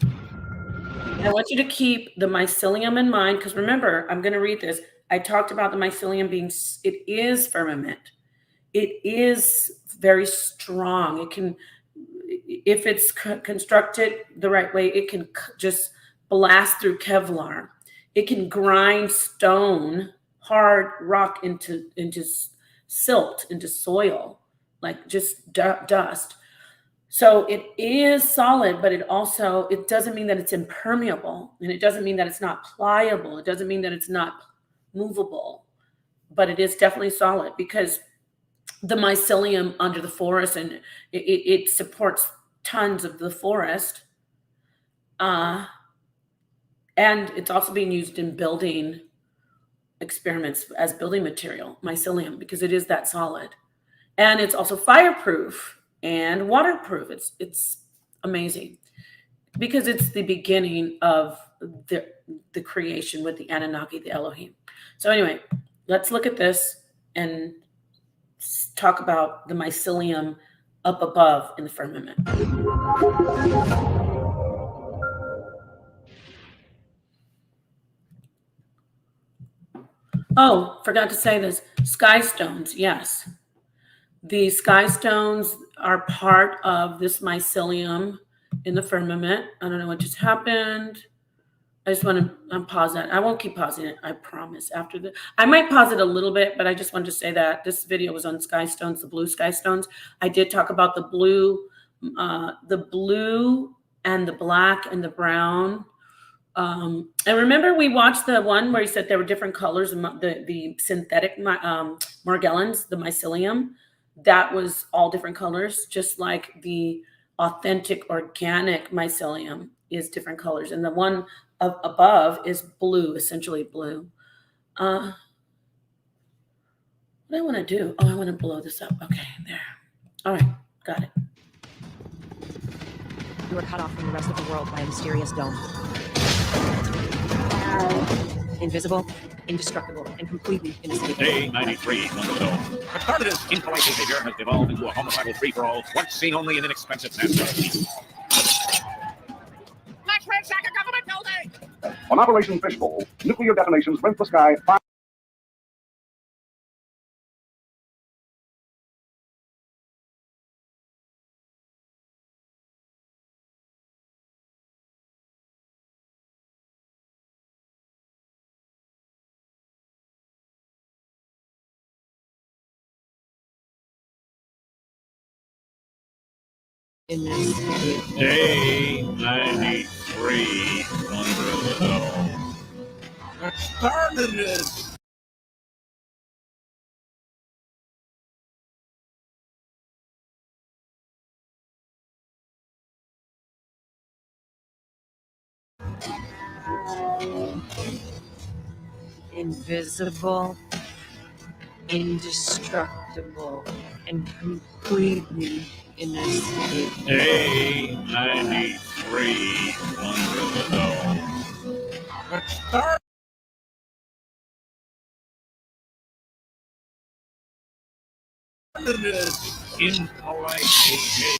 I want you to keep the mycelium in mind, because remember, I'm going to read this. I talked about the mycelium being, it is firmament. It is very strong. It can, if it's constructed the right way, it can just blast through Kevlar. It can grind stone, hard rock into silt, into soil, like just dust. So it is solid, but it doesn't mean that it's impermeable, and it doesn't mean that it's not pliable. It doesn't mean that it's not movable, but it is definitely solid, because the mycelium under the forest, and it supports tons of the forest. And it's also being used in building experiments as building material, mycelium, because it is that solid. And it's also fireproof and waterproof. It's amazing, because it's the beginning of the creation with the Anunnaki, the Elohim. So anyway, let's look at this and talk about the mycelium up above in the firmament. Oh, forgot to say this. Sky stones, yes. The sky stones are part of this mycelium in the firmament. I don't know what just happened. I just want to pause that. I won't keep pausing it, I promise. I might pause it a little bit, but I just wanted to say that this video was on sky stones, the blue sky stones. I did talk about the blue and the black and the brown. And remember, we watched the one where he said there were different colors, the synthetic Morgellons, the mycelium, that was all different colors, just like the authentic organic mycelium is different colors. And the one above is blue, essentially blue. What do I want to do? Oh, I want to blow this up. Okay, there. All right, got it. You are cut off from the rest of the world by a mysterious dome. Invisible, indestructible, and completely inescapable. Day 93 on the dome. What started as impolite behavior has devolved into a homicidal free-for-all, once seen only in inexpensive nationalities. Let's ransack a government building! On Operation Fishbowl, nuclear detonations rent the sky. Inescapable. Day 93 under the dome. What started this? Invisible, indestructible, and completely inescapable. Day 93 under the dome. What started this? Impolite behavior.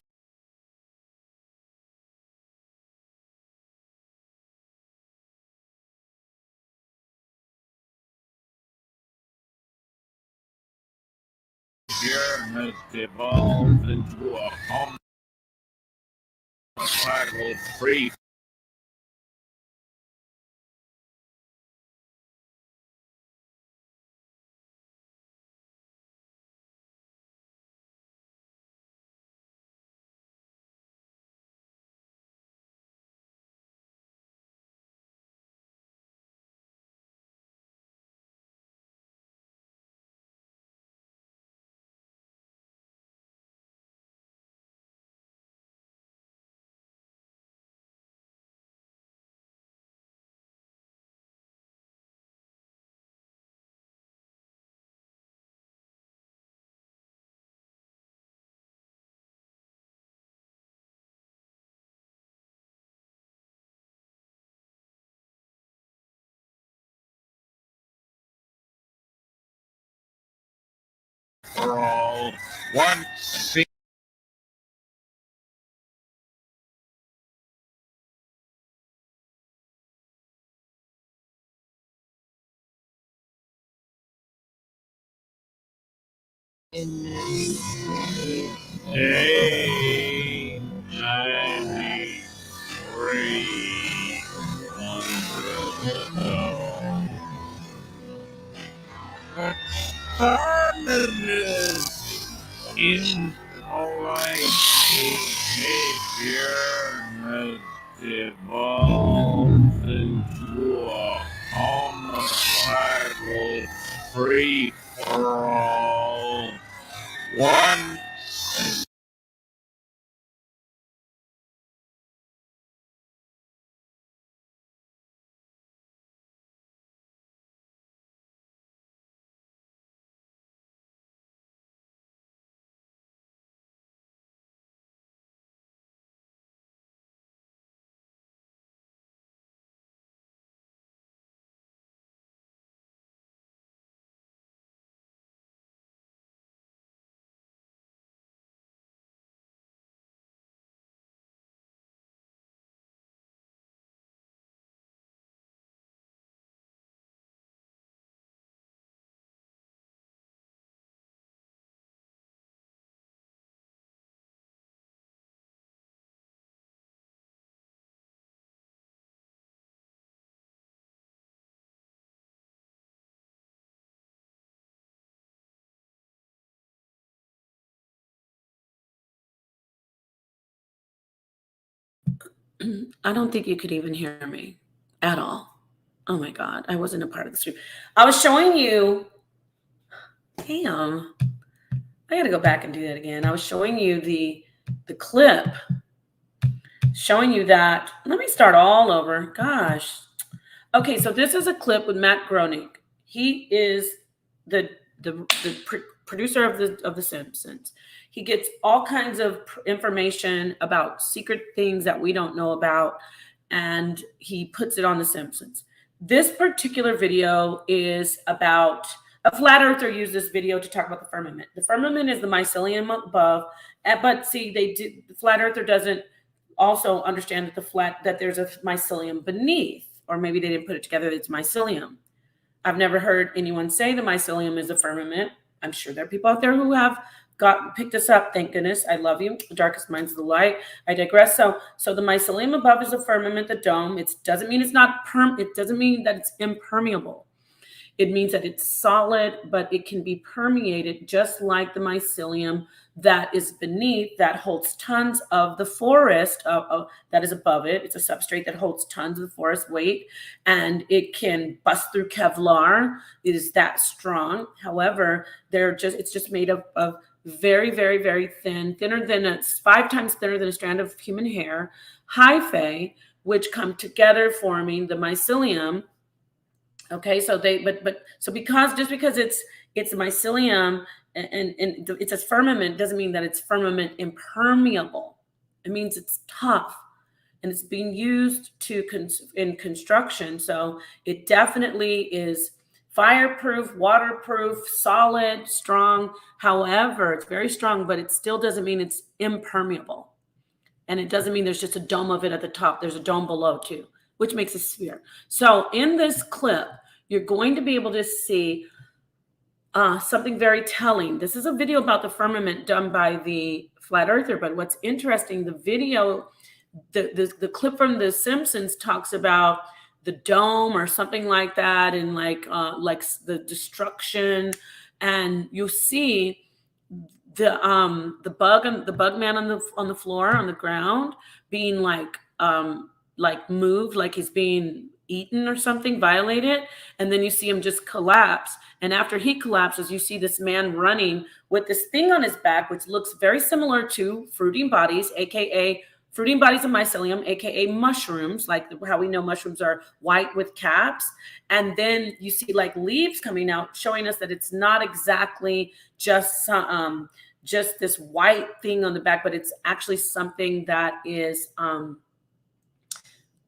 behavior has devolved into a homicidal free for all. Once seen in this state. 93 in polite behavior has devolved into a homicidal free-for-all. Once I don't think you could even hear me at all. Oh my God, I wasn't a part of the stream. I was showing you, damn, I gotta go back and do that again. I was showing you the clip, showing you that. Let me start all over. Gosh. Okay, so this is a clip with Matt Groening. He is the producer of the Simpsons. He gets all kinds of information about secret things that we don't know about, and he puts it on the Simpsons. This particular video is about a flat earther used this video to talk about the firmament. The firmament is the mycelium above, but see, the flat earther doesn't also understand that there's a mycelium beneath, or maybe they didn't put it together. It's mycelium. I've never heard anyone say the mycelium is a firmament. I'm sure there are people out there who have picked this up. Thank goodness. I love you. The darkest minds of the light. I digress. So the mycelium above is a firmament, the dome. It doesn't mean it's not it doesn't mean that it's impermeable. It means that it's solid, but it can be permeated just like the mycelium that is beneath, that holds tons of the forest that is above it. It's a substrate that holds tons of the forest weight, and it can bust through Kevlar. It is that strong. However, it's just made of very, very, very thin, it's 5 times thinner than a strand of human hair, hyphae, which come together forming the mycelium. Okay, so because it's mycelium and it says firmament doesn't mean that it's firmament impermeable. It means it's tough, and it's being used in construction. So it definitely is fireproof, waterproof, solid, strong. However, it's very strong, but it still doesn't mean it's impermeable. And it doesn't mean there's just a dome of it at the top. There's a dome below too, which makes a sphere. So in this clip, you're going to be able to see something very telling. This is a video about the firmament done by the flat earther, but what's interesting, the video, the clip from The Simpsons talks about the dome or something like that, and like the destruction, and you see the bug man on the floor, on the ground, being like moved, like he's being eaten or something, violated, and then you see him just collapse. And after he collapses, you see this man running with this thing on his back, which looks very similar to fruiting bodies, aka fruiting bodies of mycelium, aka mushrooms, like how we know mushrooms are white with caps. And then you see like leaves coming out, showing us that it's not exactly just this white thing on the back, but it's actually something that is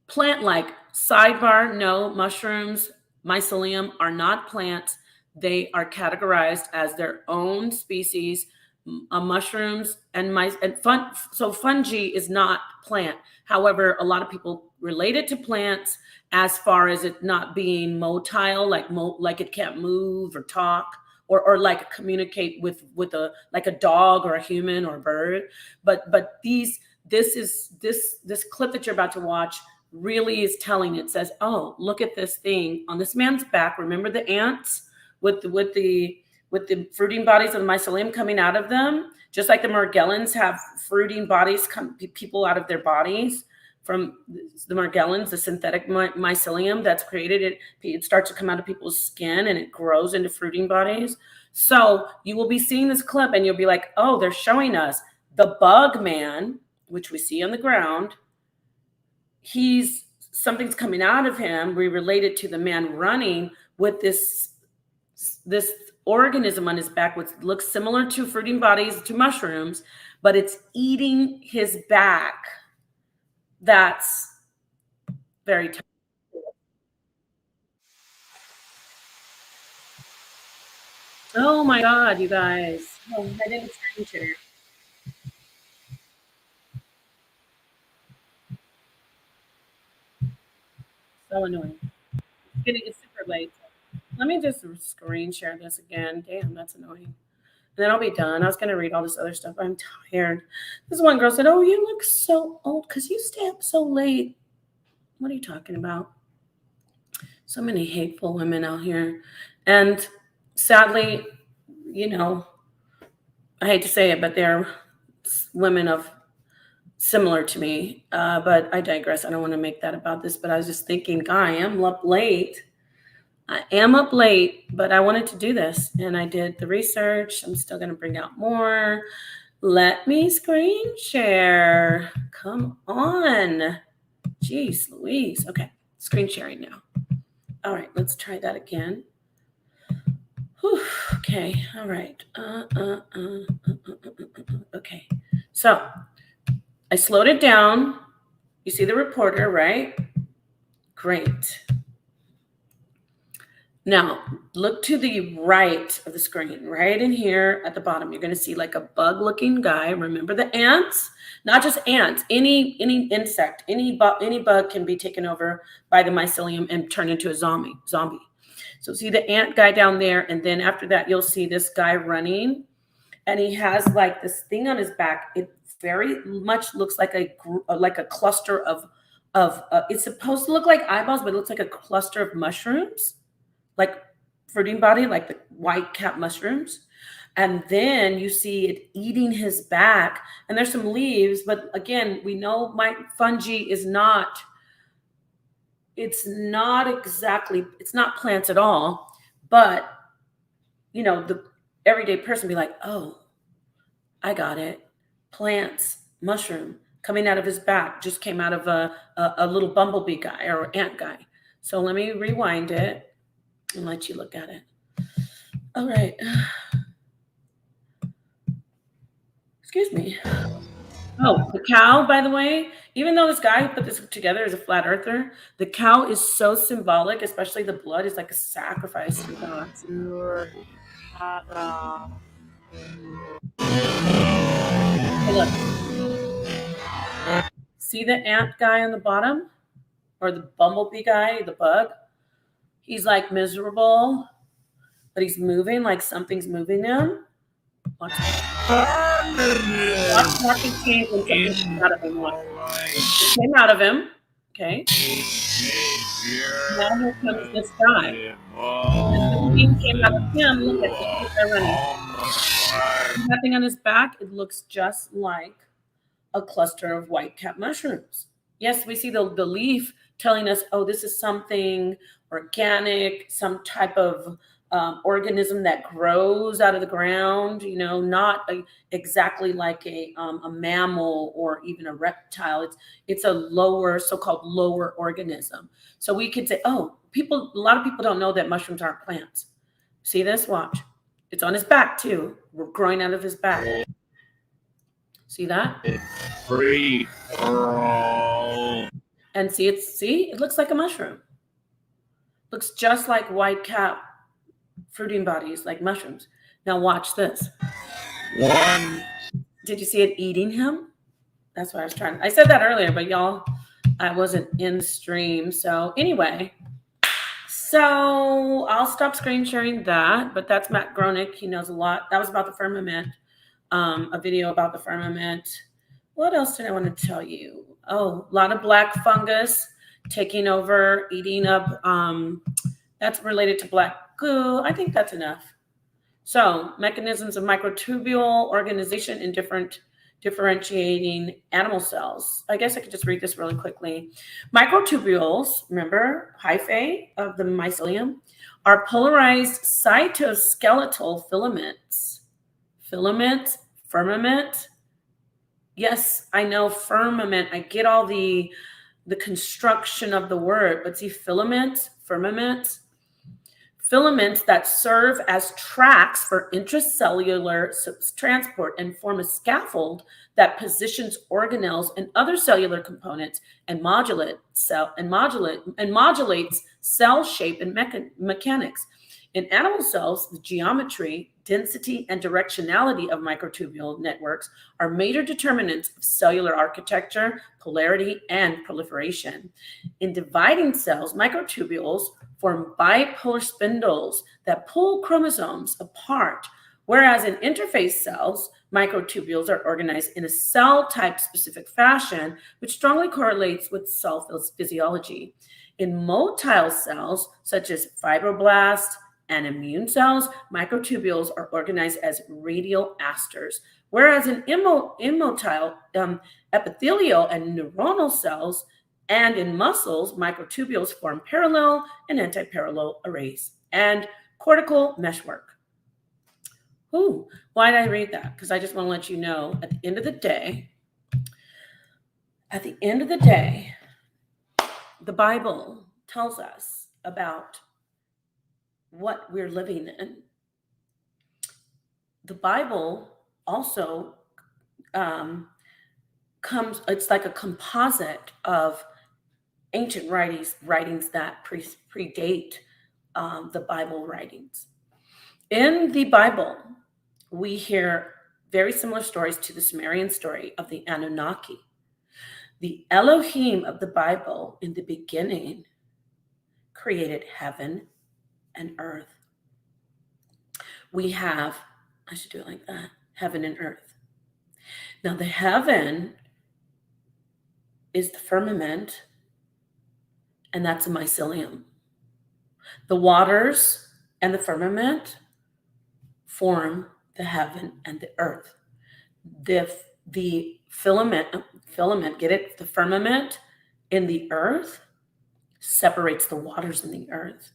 plant-like. Sidebar, no, mushrooms, mycelium are not plants. They are categorized as their own species. Mushrooms so fungi is not plant. However, a lot of people relate it to plants as far as it not being motile, like it can't move or talk or like communicate with a dog or a human or a bird. But this clip that you're about to watch really is telling. It says, oh, look at this thing on this man's back. Remember the ants with the fruiting bodies of mycelium coming out of them, just like the Morgellons have fruiting bodies people out of their bodies from the Morgellons, the synthetic mycelium that's created. It starts to come out of people's skin and it grows into fruiting bodies. So you will be seeing this clip and you'll be like, oh, they're showing us the bug man, which we see on the ground. Something's coming out of him. We relate it to the man running with this organism on his back, which looks similar to fruiting bodies, to mushrooms, but it's eating his back. That's very tough. Oh my God, you guys. Oh, I didn't screen share. So annoying. It's super late. Let me just screen share this again. Damn, that's annoying. And then I'll be done. I was going to read all this other stuff. I'm tired. This one girl said, oh, you look so old because you stay up so late. What are you talking about? So many hateful women out here. And sadly, I hate to say it, but they're women of similar to me. But I digress. I don't want to make that about this. But I was just thinking, God, I am up late. But I wanted to do this. And I did the research. I'm still going to bring out more. Let me screen share. Come on. Jeez Louise. Okay. Screen sharing now. All right. Let's try that again. Whew. Okay. All right. Okay. So I slowed it down. You see the reporter, right? Great. Now, look to the right of the screen, right in here at the bottom. You're going to see like a bug-looking guy. Remember the ants? Not just ants. Any insect, any bug can be taken over by the mycelium and turned into a zombie. So see the ant guy down there, and then after that, you'll see this guy running, and he has like this thing on his back. It very much looks like a cluster of it's supposed to look like eyeballs, but it looks like a cluster of mushrooms, like fruiting body, like the white cap mushrooms. And then you see it eating his back, and there's some leaves, but again, we know fungi is not, it's not plants at all, but the everyday person be like, oh, I got it. Plants, mushroom coming out of his back, just came out of a little bumblebee guy or ant guy. So let me rewind it and let you look at it. All right. Excuse me. Oh, the cow, by the way, even though this guy put this together as a flat earther, the cow is so symbolic, especially the blood is like a sacrifice to God. Hey, look. See the ant guy on the bottom? Or the bumblebee guy, the bug? He's like miserable. but he's moving like something's moving him. Watch it change when something came out of him. It came out of him. Okay. Now here comes this guy. And the came out of him. Look at this guy running. Nothing on his back. It looks just like a cluster of white cap mushrooms. Yes, we see the leaf telling us, oh, this is something organic, some type of organism that grows out of the ground, you know, not exactly like a mammal or even a reptile. It's a lower, so-called lower organism. So we could say, oh, a lot of people don't know that mushrooms aren't plants. See this? Watch. It's on his back too. We're growing out of his back. See that? Free roll. And see, it looks like a mushroom. Looks just like white cap fruiting bodies, like mushrooms. Now watch this. One. Did you see it eating him? That's what I was trying. I said that earlier, but y'all, I wasn't in the stream. So anyway, so I'll stop screen sharing that, but that's Matt Gronick. He knows a lot. That was about the firmament, a video about the firmament. What else did I want to tell you? Oh, a lot of black fungus taking over, eating up. That's related to black goo. I think that's enough. So mechanisms of microtubule organization in differentiating animal cells. I guess I could just read this really quickly. Microtubules, remember, hyphae of the mycelium, are polarized cytoskeletal filaments. Filament, firmament. Yes, I know firmament. I get all the construction of the word, but see filament, firmament. Filaments that serve as tracks for intracellular transport and form a scaffold that positions organelles and other cellular components and modulates cell shape and mechanics. In animal cells, the geometry, density, and directionality of microtubule networks are major determinants of cellular architecture, polarity, and proliferation. In dividing cells, microtubules form bipolar spindles that pull chromosomes apart, whereas in interface cells, microtubules are organized in a cell-type specific fashion, which strongly correlates with cell physiology. In motile cells, such as fibroblasts and immune cells, microtubules are organized as radial asters, whereas in immotile epithelial and neuronal cells and in muscles, microtubules form parallel and antiparallel arrays and cortical meshwork. Ooh, why did I read that? Because I just want to let you know at the end of the day, the Bible tells us about what we're living in. The Bible also it's like a composite of ancient writings that predate the Bible writings. In the Bible, we hear very similar stories to the Sumerian story of the Anunnaki. The Elohim of the Bible in the beginning created heaven and earth. We have, I should do it like that, heaven and earth. Now the heaven is the firmament, and that's a mycelium. The waters and the firmament form the heaven and the earth. The filament, get it? The firmament in the earth separates the waters in the earth.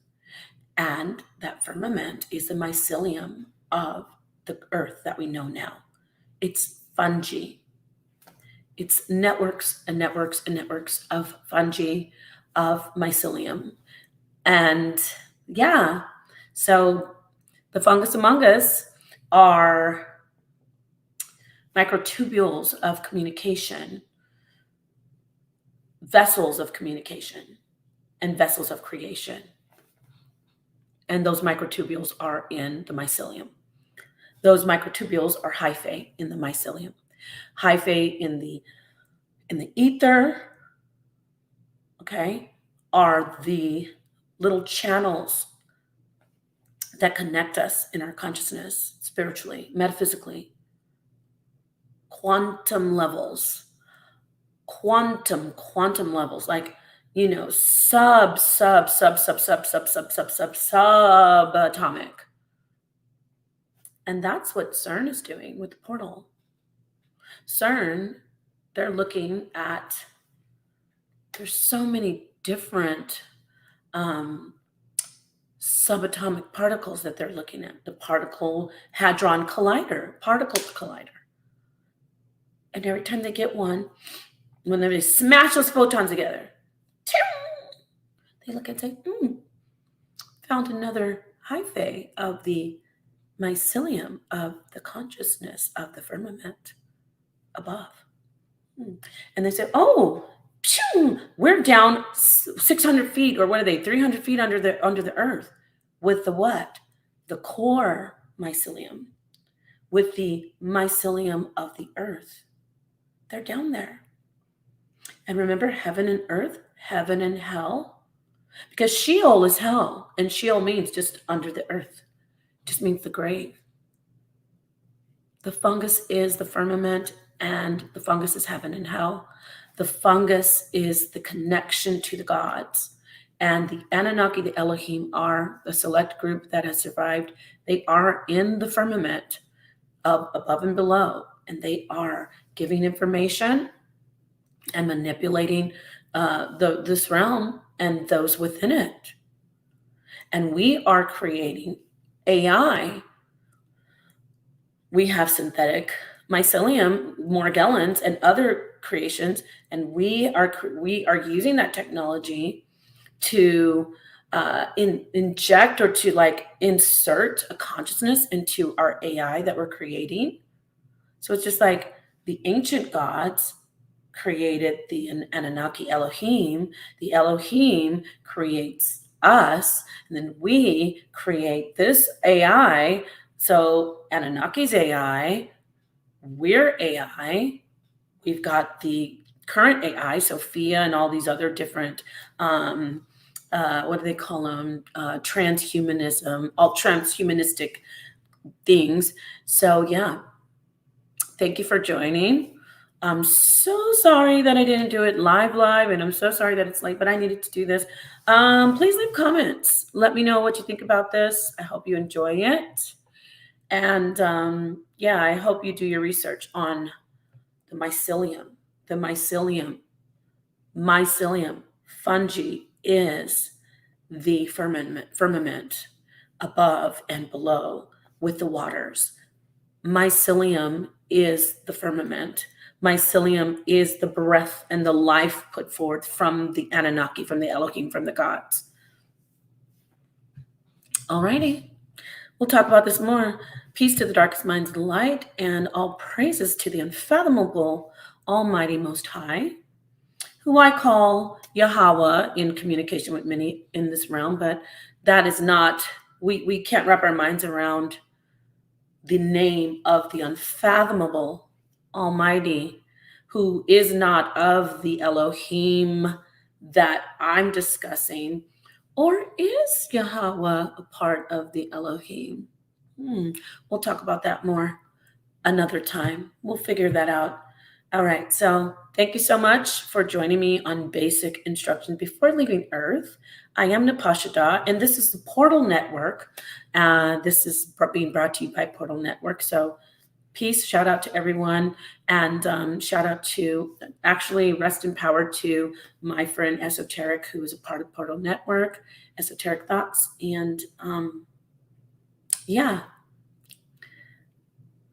And that firmament is the mycelium of the earth that we know now. It's fungi. It's networks and networks and networks of fungi, of mycelium. And yeah, so the fungus among us are microtubules of communication, vessels of communication, and vessels of creation. And those microtubules are in the mycelium. Those microtubules are hyphae in the mycelium. Hyphae in the ether, okay, are the little channels that connect us in our consciousness, spiritually, metaphysically, quantum levels, quantum levels, like, subatomic. And that's what CERN is doing with the portal. CERN, they're looking at, there's so many different subatomic particles that they're looking at. The particle hadron collider, particle collider. And every time they get one, when they smash those photons together, they look and say, found another hyphae of the mycelium of the consciousness of the firmament above. And they say, oh, we're down 600 feet, or what are they, 300 feet under the earth, with the what? The core mycelium, with the mycelium of the earth. They're down there. And remember, heaven and earth, heaven and hell, because Sheol is hell, and Sheol means just under the earth, just means the grave. The fungus is the firmament, and the fungus is heaven and hell. The fungus is the connection to the gods. And the Anunnaki, the Elohim, are the select group that has survived. They are in the firmament of above and below, and they are giving information and manipulating this realm and those within it. And we are creating AI. We have synthetic mycelium, Morgellons, and other creations, and we are using that technology to inject, or to insert a consciousness into our AI that we're creating. So it's just like the ancient gods created the Anunnaki Elohim. The Elohim creates us, and then we create this AI. So Anunnaki's AI, we're AI. We've got the current AI, Sophia, and all these other different, what do they call them? Transhumanism, all transhumanistic things. So yeah, thank you for joining. I'm so sorry that I didn't do it live, and I'm so sorry that it's late, but I needed to do this. Please leave comments. Let me know what you think about this. I hope you enjoy it. And yeah, I hope you do your research on the mycelium. The mycelium, fungi is the firmament above and below with the waters. Mycelium is the firmament. Mycelium is the breath and the life put forth from the Anunnaki, from the Elohim, from the gods. Alrighty, we'll talk about this more. Peace to the darkest minds of the light, and all praises to the unfathomable, almighty, most high, who I call Yahweh in communication with many in this realm, but that is not, we can't wrap our minds around the name of the unfathomable almighty, who is not of the Elohim that I'm discussing. Or is Yahweh a part of the Elohim? We'll talk about that more another time. We'll figure that out. All right, so thank you so much for joining me on Basic Instructions Before Leaving Earth. I am NapahShadah, and this is the Portal Network. This is being brought to you by Portal Network. So peace, shout out to everyone, and shout out to, actually, rest in power to my friend Esoteric, who is a part of Portal Network, Esoteric Thoughts, and yeah,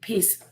peace.